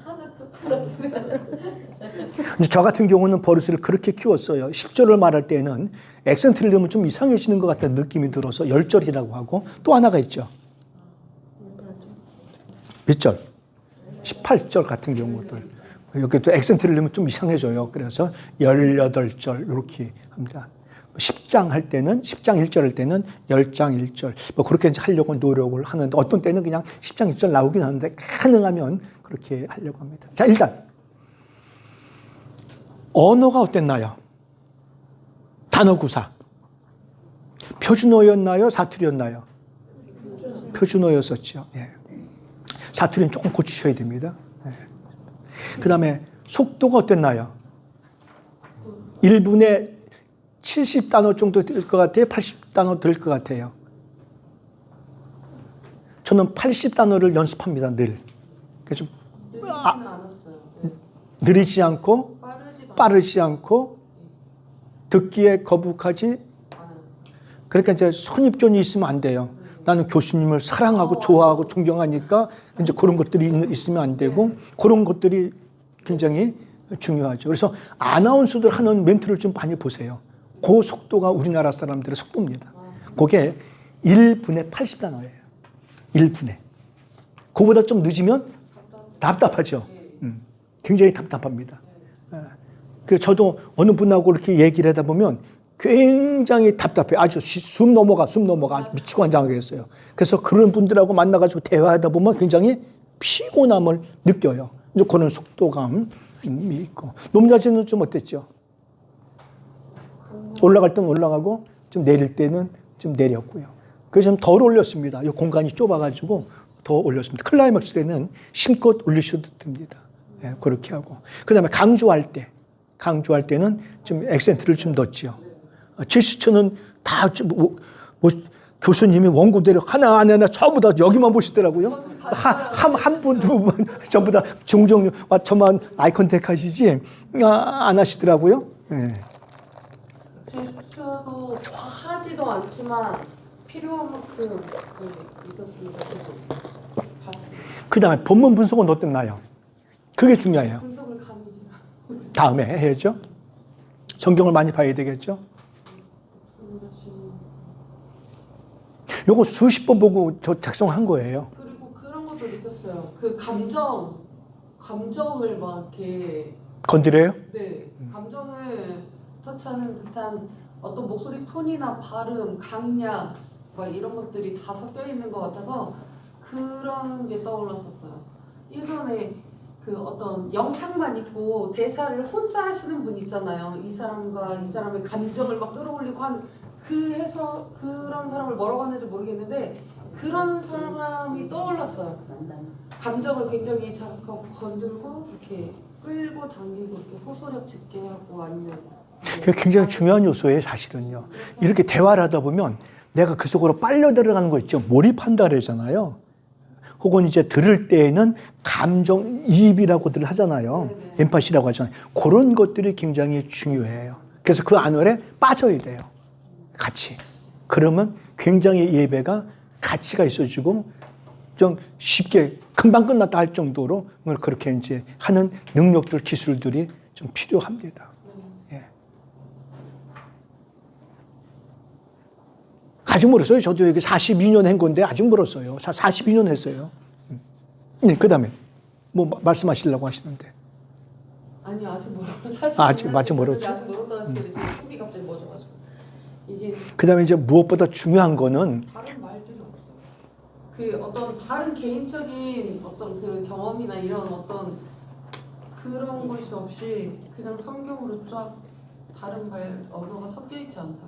[SPEAKER 4] 하나 2 플러스가.
[SPEAKER 1] 저 같은 경우는 버릇을 그렇게 키웠어요. 10절을 말할 때는 액센트를 넣으면 좀 이상해지는 것 같다는 느낌이 들어서 10절이라고 하고 또 하나가 있죠. 몇 절? 18절 같은 경우들. 여기 또 액센트를 넣으면 좀 이상해져요. 그래서 18절 이렇게 합니다. 10장 할 때는 10장 1절 할 때는 10장 1절 뭐 그렇게 하려고 노력을 하는데 어떤 때는 그냥 10장 1절 나오긴 하는데 가능하면 그렇게 하려고 합니다. 자, 일단 언어가 어땠나요? 단어 구사. 표준어였나요? 사투리였나요? 표준어였었죠. 예. 사투리는 조금 고치셔야 됩니다. 예. 그 다음에 속도가 어땠나요? 1분에 70단어 정도 될 것 같아요? 80단어 될 것 같아요? 저는 80단어를 연습합니다, 늘. 그래서
[SPEAKER 3] 느리지는 않았어요. 네.
[SPEAKER 1] 느리지 않고, 빠르지 않고, 듣기에 거북하지
[SPEAKER 3] 않아요.
[SPEAKER 1] 그러니까 이제 선입견이 있으면 안 돼요. 나는 교수님을 사랑하고 좋아하고 존경하니까 이제 그런 것들이 있으면 안 되고 그런 것들이 굉장히 중요하죠. 그래서 아나운서들 하는 멘트를 좀 많이 보세요. 그 속도가 우리나라 사람들의 속도입니다. 그게 1분에 80단어예요. 1분에. 그보다 좀 늦으면 답답하죠. 굉장히 답답합니다. 그 저도 어느 분하고 이렇게 얘기를 하다 보면 굉장히 답답해요. 아주 숨 넘어가 미치고 환장하겠어요. 그래서 그런 분들하고 만나가지고 대화하다 보면 굉장히 피곤함을 느껴요. 이제 그런 속도감이 있고. 높낮이는 좀 어땠죠? 올라갈 때는 올라가고 좀 내릴 때는 좀 내렸고요. 그래서 좀 덜 올렸습니다. 이 공간이 좁아가지고 더 올렸습니다. 클라이맥스 때는 심껏 올리셔도 됩니다. 네, 그렇게 하고. 그 다음에 강조할 때는 좀 액센트를 좀 넣었죠. 제스처는 다 교수님이 원고대로 하나 전부 다 여기만 보시더라고요. 한 분, 두 분 전부 다 종종 저만 아이 컨택 하시지 안 하시더라고요. 네.
[SPEAKER 3] 제스처도 하지도 않지만 필요한 만큼 있었습니다.
[SPEAKER 1] 그 다음에 본문 분석은 어땠나요? 그게 중요해요.
[SPEAKER 3] 분석을 감이지.
[SPEAKER 1] 다음에 해야죠. 성경을 많이 봐야 되겠죠. 요거 수십 번 보고 저 작성한 거예요.
[SPEAKER 3] 그리고 그런 것도 느꼈어요. 그 감정을 막 이렇게
[SPEAKER 1] 건드려요?
[SPEAKER 3] 네 감정을 터치하는 듯한 어떤 목소리 톤이나 발음, 강약 막 이런 것들이 다 섞여 있는 것 같아서 그런 게 떠올랐었어요. 예전에 그 어떤 영상만 있고 대사를 혼자 하시는 분 있잖아요. 이 사람과 이 사람의 감정을 막 끌어올리고 하는 그런 사람을 뭐라고 하는지 모르겠는데 그런 사람이 떠올랐어요. 감정을 굉장히 자꾸 건들고 이렇게 끌고 당기고 이렇게 호소력 짙게 하고 아니면
[SPEAKER 1] 그게 굉장히 중요한 요소예요, 사실은요. 이렇게 대화를 하다 보면 내가 그 속으로 빨려 들어가는 거 있죠. 몰입한다 그러잖아요. 혹은 이제 들을 때에는 감정이입이라고들 하잖아요. 엠파시라고 하잖아요. 그런 것들이 굉장히 중요해요. 그래서 그 안에 빠져야 돼요. 같이. 그러면 굉장히 예배가 가치가 있어지고 좀 쉽게 금방 끝났다 할 정도로 그렇게 이제 하는 능력들, 기술들이 좀 필요합니다. 예. 아직 멀었어요. 저도 여기 42년 한 건데 아직 멀었어요. 42년 했어요. 네, 그 다음에 뭐 말씀하시려고 하시는데.
[SPEAKER 3] 아니 아직 멀었어. 사실
[SPEAKER 1] 아직 멀었죠.
[SPEAKER 3] 아직 멀었다 했을 때 숨이 갑자기 멎어가지고 이게
[SPEAKER 1] 그 다음에 이제 무엇보다 중요한 거는
[SPEAKER 3] 다른 말들이 없어요. 그 어떤 다른 개인적인 어떤 그 경험이나 이런 어떤 그런 것이 없이 그냥 성경으로 쫙 다른 언어가 섞여 있지 않다.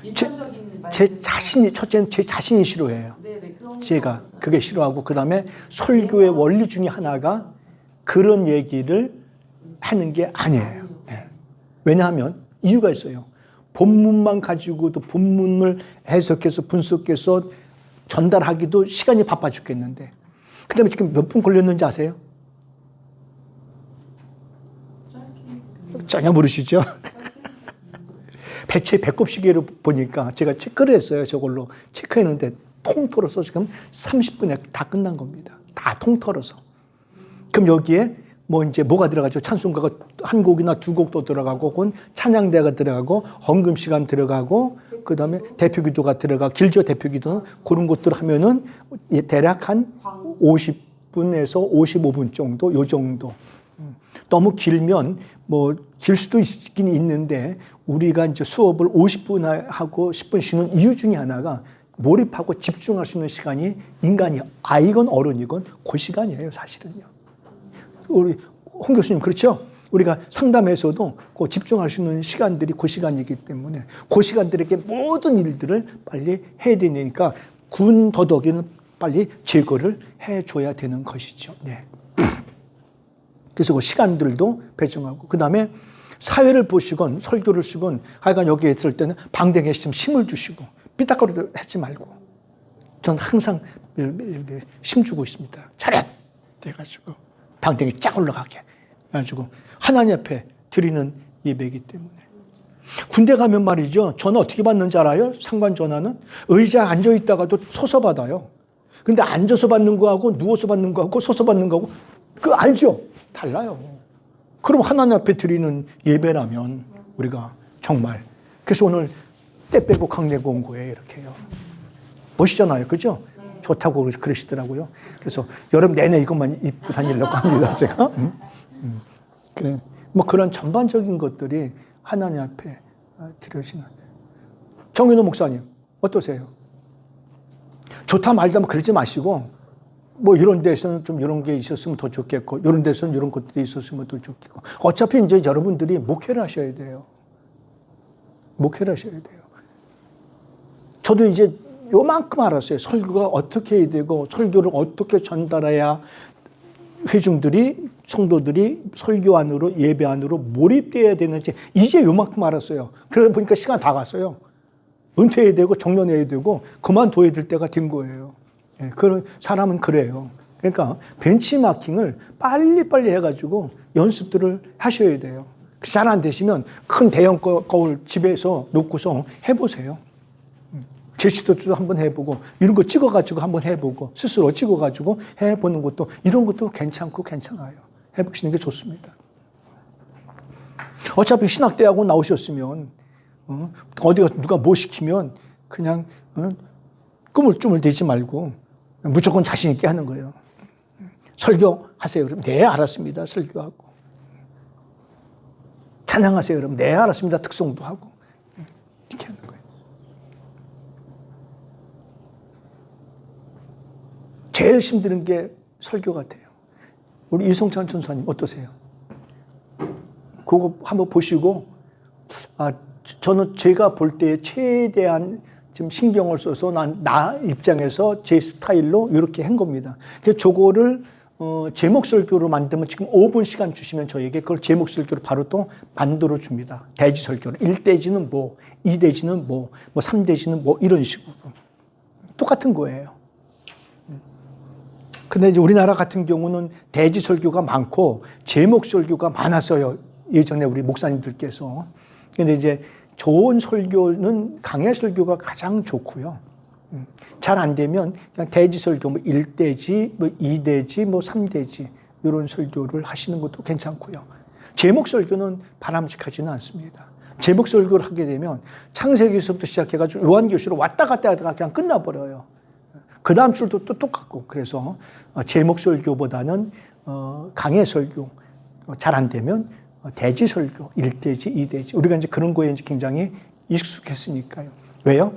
[SPEAKER 3] 일반적인 말.
[SPEAKER 1] 제 자신이 첫째는 제 자신이 싫어해요.
[SPEAKER 3] 네네 그런
[SPEAKER 1] 제가
[SPEAKER 3] 거.
[SPEAKER 1] 그게 싫어하고 그 다음에 설교의 원리 중에 하나가 그런 얘기를 하는 게 아니에요. 예. 왜냐하면 이유가 있어요. 본문만 가지고도 본문을 해석해서 분석해서 전달하기도 시간이 바빠 죽겠는데 그 다음에 지금 몇 분 걸렸는지 아세요? 전혀 모르시죠? 제 배꼽 시계로 보니까 제가 체크를 했어요. 저걸로 체크했는데 통틀어서 지금 30분에 다 끝난 겁니다. 다 통틀어서. 그럼 여기에 뭐 이제 뭐가 들어가죠? 찬송가가 한 곡이나 두 곡도 들어가고, 그건 찬양대가 들어가고, 헌금 시간 들어가고, 그 다음에 대표기도가 들어가, 길저 대표기도 그런 것들 하면은 대략 한 50분에서 55분 정도, 요 정도. 너무 길면 뭐 길 수도 있긴 있는데 우리가 이제 수업을 50분 하고 10분 쉬는 이유 중에 하나가 몰입하고 집중할 수 있는 시간이 인간이 아이건 어른이건 그 시간이에요, 사실은요. 우리 홍 교수님 그렇죠? 우리가 상담에서도 그 집중할 수 있는 시간들이 그 시간이기 때문에 그 시간들에게 모든 일들을 빨리 해야 되니까 군 더더기는 빨리 제거를 해줘야 되는 것이죠. 네. 그래서 그 시간들도 배정하고 그 다음에 사회를 보시건 설교를 쓰건 하여간 여기에 있을 때는 방댕이에 좀 힘을 주시고 삐딱거리도 하지 말고 저는 항상 힘 주고 있습니다. 차렷! 돼가지고 방댕이 쫙 올라가게 해가지고 하나님 앞에 드리는 예배이기 때문에 군대 가면 말이죠. 전화 어떻게 받는지 알아요? 상관 전화는 의자에 앉아있다가도 서서 받아요. 근데 앉아서 받는 거하고 누워서 받는 거하고 서서 받는 거하고 그거 알죠? 달라요. 그럼 하나님 앞에 드리는 예배라면 우리가 정말 그래서 오늘 때 빼고 강내고 온 거예요. 이렇게요. 멋있잖아요. 그죠? 좋다고 그러시더라고요. 그래서 여름 내내 이것만 입고 다니려고 합니다. 제가. 그래. 뭐 그런 전반적인 것들이 하나님 앞에 드려지는. 정윤호 목사님 어떠세요? 좋다 말다 뭐 그러지 마시고 뭐 이런 데서는 좀 이런 게 있었으면 더 좋겠고 이런 데서는 이런 것들이 있었으면 더 좋겠고 어차피 이제 여러분들이 목회를 하셔야 돼요. 목회를 하셔야 돼요. 저도 이제 요만큼 알았어요. 설교가 어떻게 해야 되고 설교를 어떻게 전달해야 회중들이 성도들이 설교 안으로 예배 안으로 몰입돼야 되는지 이제 요만큼 알았어요. 그러다 보니까 시간 다 갔어요. 은퇴해야 되고 정년해야 되고 그만둬야 될 때가 된 거예요. 예, 그런 사람은 그래요. 그러니까 벤치마킹을 빨리빨리 해가지고 연습들을 하셔야 돼요. 잘 안 되시면 큰 대형 거울 집에서 놓고서 해보세요. 제시도도 한번 해보고 이런 거 찍어가지고 한번 해보고 스스로 찍어가지고 해보는 것도 이런 것도 괜찮고 괜찮아요. 해보시는 게 좋습니다. 어차피 신학대학원 나오셨으면 어디가 누가 뭐 시키면 그냥 꾸물쭈물 대지 말고 무조건 자신 있게 하는 거예요. 설교하세요. 그럼 네 알았습니다. 설교하고. 찬양하세요. 그럼 네 알았습니다. 특송도 하고. 이렇게 하는 거예요. 제일 힘드는 게 설교 같아요. 우리 이송찬 전사님 어떠세요? 그거 한번 보시고 저는 제가 볼 때 최대한 지금 신경을 써서 나 입장에서 제 스타일로 이렇게 한 겁니다. 그래서 저거를 제목 설교로 만들면 지금 5분 시간 주시면 저에게 그걸 제목 설교로 바로 또 만들어 줍니다. 대지 설교로 1대지는 뭐, 2대지는 뭐 3대지는 뭐 이런 식으로 똑같은 거예요. 근데 이제 우리나라 같은 경우는 대지 설교가 많고 제목 설교가 많았어요. 예전에 우리 목사님들께서. 근데 이제 좋은 설교는 강해 설교가 가장 좋고요. 잘 안 되면 그냥 대지 설교, 뭐 1대지, 뭐 2대지, 뭐 3대지 이런 설교를 하시는 것도 괜찮고요. 제목 설교는 바람직하지는 않습니다. 제목 설교를 하게 되면 창세기에서부터 시작해가지고 요한계시로 왔다 갔다 하다가 그냥 끝나버려요. 그 다음 줄도 또 똑같고 그래서 제목 설교보다는 강해 설교 잘 안 되면 대지 설교 1대지 2대지 우리가 이제 그런 거에 이제 굉장히 익숙했으니까요. 왜요?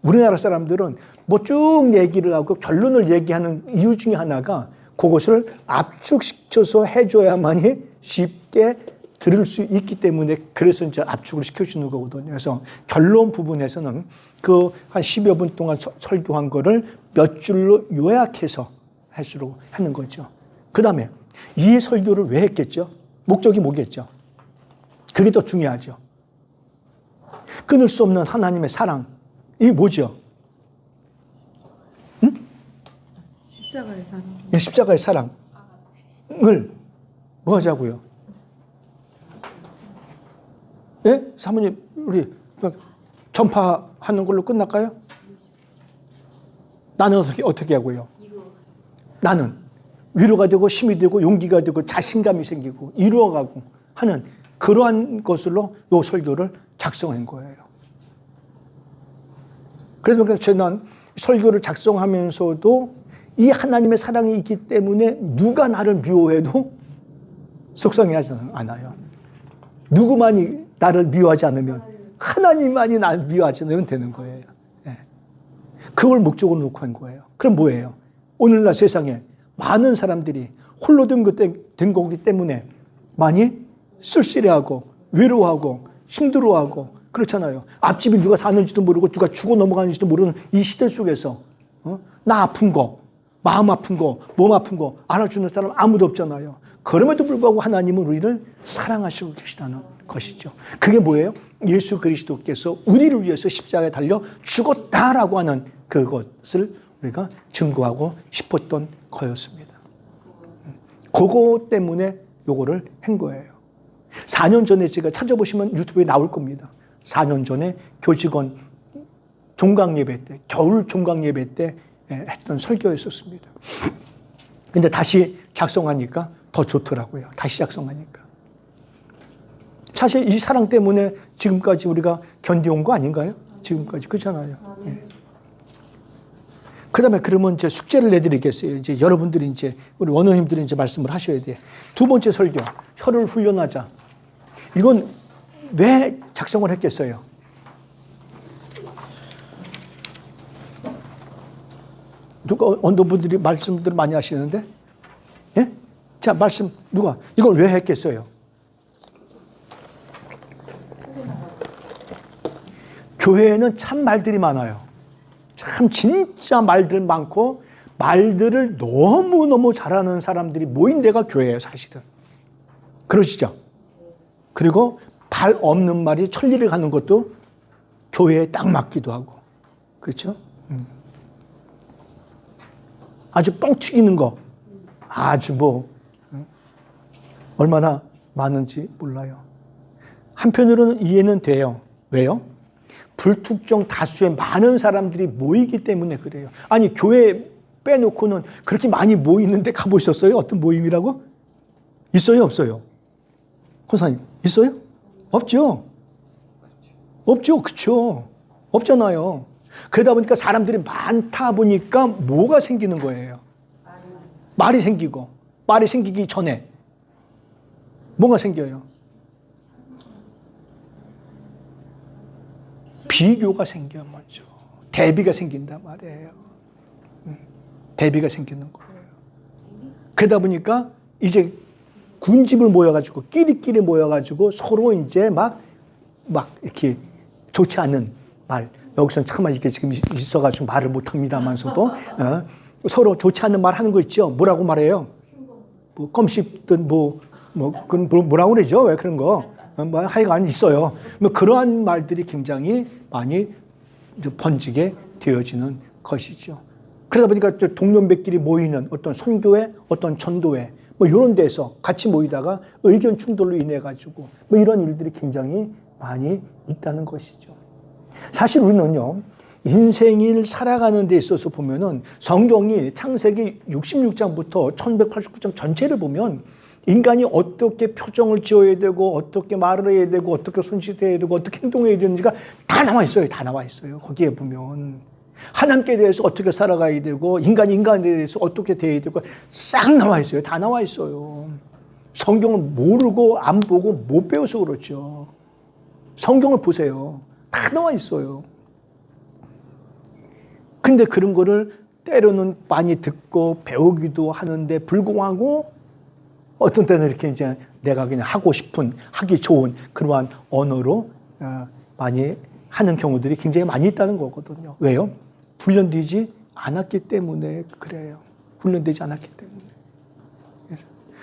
[SPEAKER 1] 우리나라 사람들은 뭐 쭉 얘기를 하고 결론을 얘기하는 이유 중에 하나가 그것을 압축시켜서 해줘야만이 쉽게 들을 수 있기 때문에 그래서 이제 압축을 시켜주는 거거든요. 그래서 결론 부분에서는 그 한 10여 분 동안 설교한 거를 몇 줄로 요약해서 할수록 하는 거죠. 그 다음에 이 설교를 왜 했겠죠? 목적이 뭐겠죠? 그게 더 중요하죠. 끊을 수 없는 하나님의 사랑. 이게 뭐죠? 응?
[SPEAKER 6] 십자가의 사랑.
[SPEAKER 1] 예, 십자가의 사랑을 뭐 하자고요? 예? 사모님, 우리 전파하는 걸로 끝날까요? 나는 어떻게 하고요? 나는 위로가 되고 힘이 되고 용기가 되고 자신감이 생기고 이루어가고 하는 그러한 것으로 이 설교를 작성한 거예요. 그래서 저는 설교를 작성하면서도 이 하나님의 사랑이 있기 때문에 누가 나를 미워해도 속상해하지 않아요. 누구만이 나를 미워하지 않으면 하나님만이 나를 미워하지 않으면 되는 거예요. 예. 그걸 목적으로 놓고 한 거예요. 그럼 뭐예요? 오늘날 세상에 많은 사람들이 홀로 된 거기 때문에 많이 쓸쓸해하고 외로워하고 힘들어하고 그렇잖아요. 앞집이 누가 사는지도 모르고 누가 죽어 넘어가는지도 모르는 이 시대 속에서 나 아픈 거, 마음 아픈 거, 몸 아픈 거 알아주는 사람 아무도 없잖아요. 그럼에도 불구하고 하나님은 우리를 사랑하시고 계시다는 것이죠. 그게 뭐예요? 예수 그리스도께서 우리를 위해서 십자가에 달려 죽었다라고 하는 그것을 우리가 증거하고 싶었던 거였습니다. 그거 때문에 요거를 한 거예요. 4년 전에 제가 찾아보시면 유튜브에 나올 겁니다. 4년 전에 교직원 종강예배 때, 겨울 종강예배 때 했던 설교였었습니다. 근데 다시 작성하니까 더 좋더라고요. 다시 작성하니까. 사실 이 사랑 때문에 지금까지 우리가 견뎌온 거 아닌가요? 지금까지. 그렇잖아요. 예. 그 다음에 그러면 이제 숙제를 내드리겠어요. 이제 여러분들이 이제, 우리 원어님들이 이제 말씀을 하셔야 돼요. 두 번째 설교, 혀를 훈련하자. 이건 왜 작성을 했겠어요? 누가, 어느 분들이 말씀들을 많이 하시는데? 예? 자, 말씀, 누가? 이걸 왜 했겠어요? 교회에는 참 말들이 많아요. 참 진짜 말들 많고 말들을 너무너무 잘하는 사람들이 모인 데가 교회예요, 사실은. 그러시죠? 그리고 발 없는 말이 천리를 가는 것도 교회에 딱 맞기도 하고. 그렇죠? 아주 뻥 튀기는 거. 아주 얼마나 많은지 몰라요. 한편으로는 이해는 돼요. 왜요? 불특정 다수의 많은 사람들이 모이기 때문에 그래요. 아니, 교회 빼놓고는 그렇게 많이 모이는데 가보셨어요? 어떤 모임이라고? 있어요? 없어요? 권사님, 있어요? 없죠? 없죠? 그쵸? 없잖아요. 그러다 보니까 사람들이 많다 보니까 뭐가 생기는 거예요? 말이 생기고, 말이 생기기 전에 뭐가 생겨요? 비교가 생겨 먼저. 대비가 생긴단 말이에요. 대비가 생기는 거예요. 그러다 보니까 이제 군집을 모여가지고 끼리끼리 모여가지고 서로 이제 막 이렇게 좋지 않은 말. 여기서는 참아 이게 지금 있어가지고 말을 못합니다만서도 서로 좋지 않은 말 하는 거 있죠. 뭐라고 말해요? 뭐 껌 씹든 그건 뭐라고 그러죠? 왜 그런 거? 하여간 있어요. 그러한 말들이 굉장히 많이 번지게 되어지는 것이죠. 그러다 보니까 동년배끼리 모이는 어떤 선교회, 어떤 전도회, 이런 데서 같이 모이다가 의견 충돌로 인해 가지고 이런 일들이 굉장히 많이 있다는 것이죠. 사실 우리는요, 인생을 살아가는 데 있어서 보면은 성경이 창세기 66장부터 1189장 전체를 보면 인간이 어떻게 표정을 지어야 되고 어떻게 말을 해야 되고 어떻게 손짓해야 되고 어떻게 행동해야 되는지가 다 나와 있어요. 다 나와 있어요. 거기에 보면 하나님께 대해서 어떻게 살아가야 되고 인간에 대해서 어떻게 대해야 되고 싹 나와 있어요. 다 나와 있어요. 성경을 모르고 안 보고 못 배워서 그렇죠. 성경을 보세요. 다 나와 있어요. 근데 그런 거를 때로는 많이 듣고 배우기도 하는데 불구하고 어떤 때는 이렇게 이제 내가 그냥 하고 싶은, 하기 좋은 그러한 언어로 많이 하는 경우들이 굉장히 많이 있다는 거거든요. 왜요? 훈련되지 않았기 때문에 그래요. 훈련되지 않았기 때문에.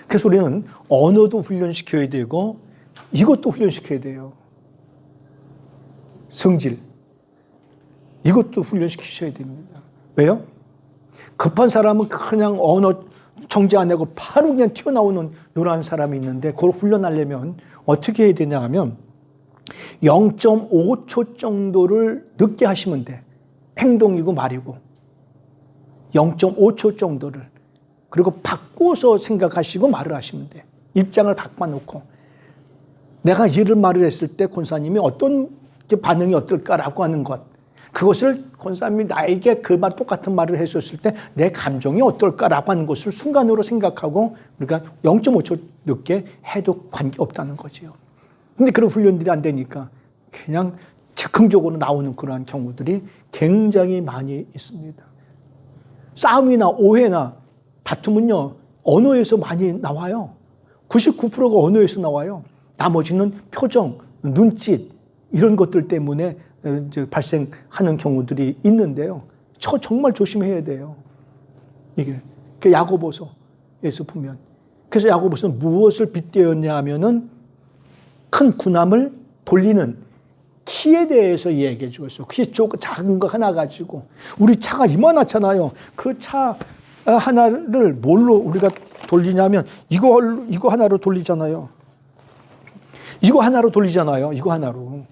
[SPEAKER 1] 그래서 우리는 언어도 훈련시켜야 되고 이것도 훈련시켜야 돼요. 성질. 이것도 훈련시키셔야 됩니다. 왜요? 급한 사람은 그냥 언어 정지 안 하고 바로 그냥 튀어나오는 이러한 사람이 있는데 그걸 훈련하려면 어떻게 해야 되냐 하면 0.5초 정도를 늦게 하시면 돼. 행동이고 말이고 0.5초 정도를. 그리고 바꿔서 생각하시고 말을 하시면 돼. 입장을 바꿔놓고 내가 이런 말을 했을 때 권사님이 어떤 반응이 어떨까라고 하는 것, 그것을 권사님이 나에게 그 말 똑같은 말을 했었을 때 내 감정이 어떨까라고 하는 것을 순간으로 생각하고 우리가 0.5초 늦게 해도 관계없다는 거지요. 근데 그런 훈련들이 안 되니까 그냥 즉흥적으로 나오는 그러한 경우들이 굉장히 많이 있습니다. 싸움이나 오해나 다툼은요, 언어에서 많이 나와요. 99%가 언어에서 나와요. 나머지는 표정, 눈짓, 이런 것들 때문에 발생하는 경우들이 있는데요. 정말 조심해야 돼요. 이게 야고보서에서 보면. 그래서 야고보서는 무엇을 빗대었냐 하면은 큰 군함을 돌리는 키에 대해서 얘기해 주고 있어요. 키 작은 거 하나 가지고. 우리 차가 이만하잖아요. 그 차 하나를 뭘로 우리가 돌리냐면 이거 하나로 돌리잖아요. 이거 하나로 돌리잖아요. 이거 하나로.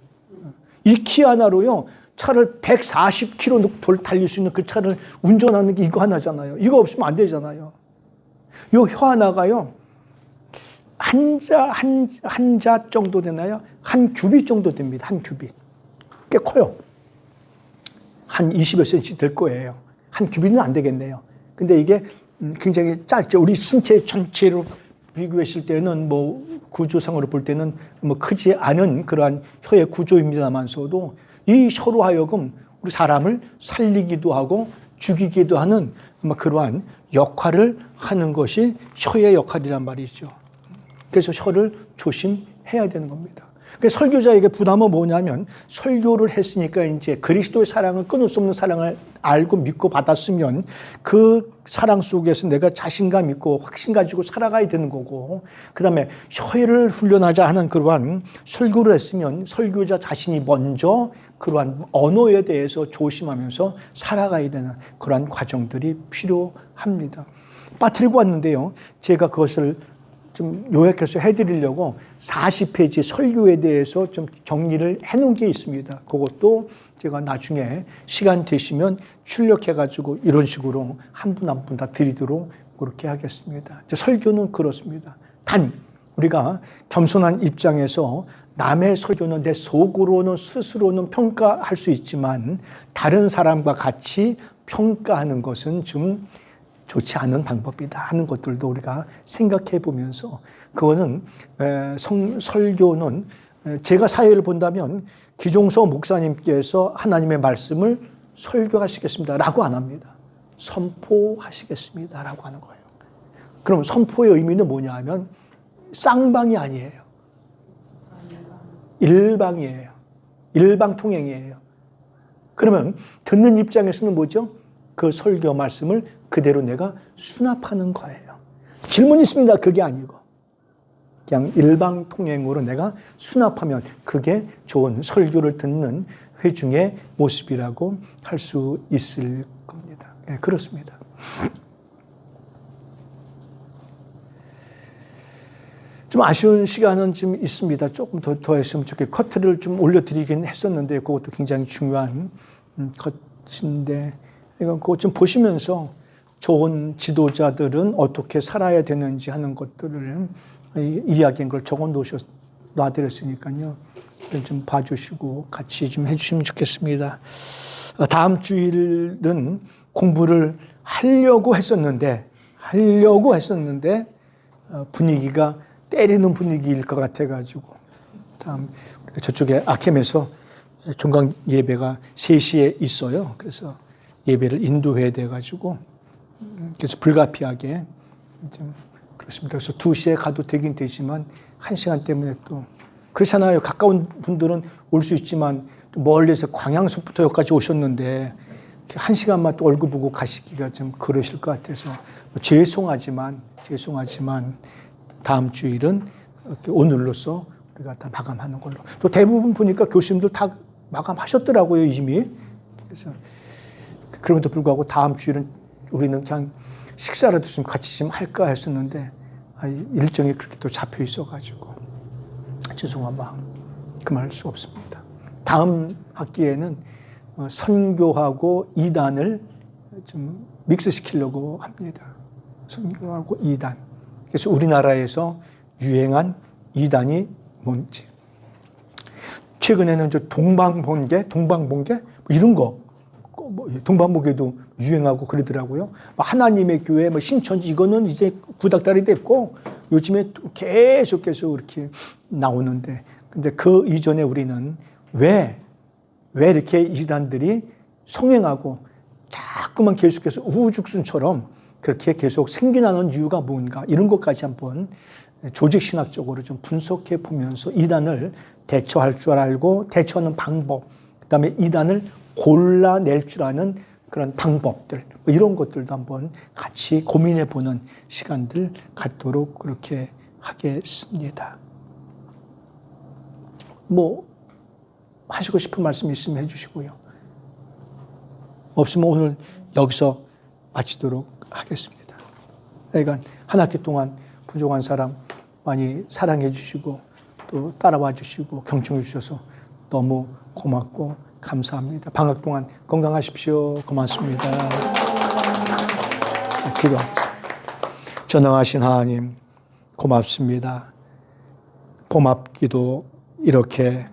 [SPEAKER 1] 이 키 하나로요. 차를 140km 달릴 수 있는 그 차를 운전하는 게 이거 하나잖아요. 이거 없으면 안 되잖아요. 이 혀 하나가요. 한 자 정도 되나요? 한 규빗 정도 됩니다. 한 규빗. 꽤 커요. 한 20여 cm 될 거예요. 한 규빗은 안 되겠네요. 근데 이게 굉장히 짧죠. 우리 신체 전체로 비교했을 때는 뭐 구조상으로 볼 때는 뭐 크지 않은 그러한 혀의 구조입니다만서도 이 혀로 하여금 우리 사람을 살리기도 하고 죽이기도 하는 그러한 역할을 하는 것이 혀의 역할이란 말이죠. 그래서 혀를 조심해야 되는 겁니다. 그래서 설교자에게 부담은 뭐냐면 설교를 했으니까 이제 그리스도의 사랑을 끊을 수 없는 사랑을 알고 믿고 받았으면 그 사랑 속에서 내가 자신감 있고 확신 가지고 살아가야 되는 거고, 그 다음에 혀를 훈련하자 하는 그러한 설교를 했으면 설교자 자신이 먼저 그러한 언어에 대해서 조심하면서 살아가야 되는 그러한 과정들이 필요합니다. 빠뜨리고 왔는데요. 제가 그것을 좀 요약해서 해드리려고 40페이지 설교에 대해서 좀 정리를 해놓은 게 있습니다. 그것도 제가 나중에 시간 되시면 출력해가지고 이런 식으로 한 분 한 분 다 드리도록 그렇게 하겠습니다. 설교는 그렇습니다. 단 우리가 겸손한 입장에서 남의 설교는 내 속으로는 스스로는 평가할 수 있지만 다른 사람과 같이 평가하는 것은 좀 좋지 않은 방법이다 하는 것들도 우리가 생각해 보면서, 그거는 설교는 제가 사회를 본다면 기종서 목사님께서 하나님의 말씀을 설교하시겠습니다 라고 안 합니다. 선포하시겠습니다 라고 하는 거예요. 그럼 선포의 의미는 뭐냐 하면 쌍방이 아니에요. 일방이에요. 일방통행이에요. 그러면 듣는 입장에서는 뭐죠? 그 설교 말씀을 그대로 내가 수납하는 거예요. 질문 있습니다. 그게 아니고 그냥 일방통행으로 내가 수납하면 그게 좋은 설교를 듣는 회중의 모습이라고 할 수 있을 겁니다. 네, 그렇습니다. 좀 아쉬운 시간은 좀 있습니다. 조금 더 했으면 좋겠고 커트를 좀 올려드리긴 했었는데 그것도 굉장히 중요한 컷인데 그거 좀 보시면서 좋은 지도자들은 어떻게 살아야 되는지 하는 것들을 이야기한 걸 적어 놔드렸으니까요. 좀 봐주시고 같이 좀 해주시면 좋겠습니다. 다음 주일은 공부를 하려고 했었는데 분위기가 때리는 분위기일 것 같아가지고 다음 저쪽에 아켐에서 종강 예배가 3시에 있어요. 그래서 예배를 인도해야 돼가지고 그래서 불가피하게 좀 그렇습니다. 그래서 2시에 가도 되긴 되지만 1시간 때문에 또 그렇잖아요. 가까운 분들은 올 수 있지만 또 멀리서 광양서부터 여기까지 오셨는데 1시간만 또 얼굴 보고 가시기가 좀 그러실 것 같아서 죄송하지만 다음 주일은 이렇게 오늘로써 우리가 다 마감하는 걸로. 또 대부분 보니까 교수님들 다 마감하셨더라고요, 이미. 그래서 그럼에도 불구하고 다음 주일은 우리는 그냥 식사라도 좀 같이 좀 할까 했었는데 일정이 그렇게 또 잡혀 있어가지고 죄송한 마음 그만할 수 없습니다. 다음 학기에는 선교하고 이단을 좀 믹스시키려고 합니다. 선교하고 이단. 그래서 우리나라에서 유행한 이단이 뭔지. 최근에는 동방번개 뭐 이런 거, 동방번개도 유행하고 그러더라고요. 하나님의 교회, 신천지 이거는 이제 구닥다리 됐고 요즘에 계속해서 이렇게 나오는데, 근데 그 이전에 우리는 왜 이렇게 이단들이 성행하고 자꾸만 계속해서 우후죽순처럼 그렇게 계속 생겨나는 이유가 뭔가 이런 것까지 한번 조직신학적으로 좀 분석해 보면서 이단을 대처할 줄 알고 대처하는 방법, 그다음에 이단을 골라낼 줄 아는 그런 방법들, 이런 것들도 한번 같이 고민해 보는 시간들 갖도록 그렇게 하겠습니다. 하시고 싶은 말씀 있으면 해주시고요. 없으면 오늘 여기서 마치도록 하겠습니다. 그러니까 한 학기 동안 부족한 사람 많이 사랑해 주시고 또 따라와 주시고 경청해 주셔서 너무 고맙고 감사합니다. 방학 동안 건강하십시오. 고맙습니다. 기도하겠습니다. 전능하신 하나님 고맙습니다. 고맙기도 이렇게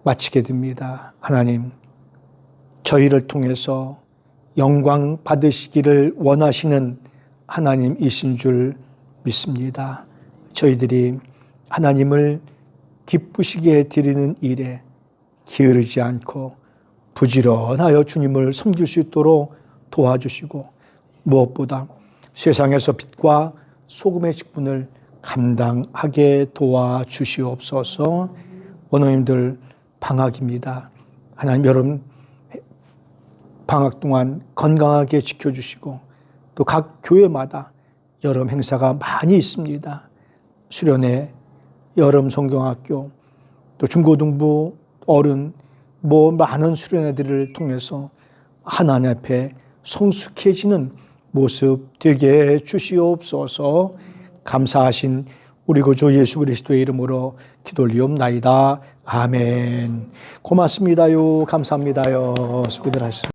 [SPEAKER 1] 마치게 됩니다. 하나님, 저희를 통해서 영광 받으시기를 원하시는 하나님이신 줄 믿습니다. 저희들이 하나님을 기쁘시게 드리는 일에 게으르지 않고 부지런하여 주님을 섬길 수 있도록 도와주시고, 무엇보다 세상에서 빛과 소금의 직분을 감당하게 도와주시옵소서. 원어님들 방학입니다. 하나님, 여러분 방학 동안 건강하게 지켜주시고 또 각 교회마다 여름 행사가 많이 있습니다. 수련회, 여름 성경학교, 또 중고등부, 어른, 많은 수련회들을 통해서 하나님 앞에 성숙해지는 모습 되게 해 주시옵소서. 감사하신 우리 구주 예수 그리스도의 이름으로 기도 올리옵나이다. 아멘. 고맙습니다요. 감사합니다요. 수고들 하셨습니다.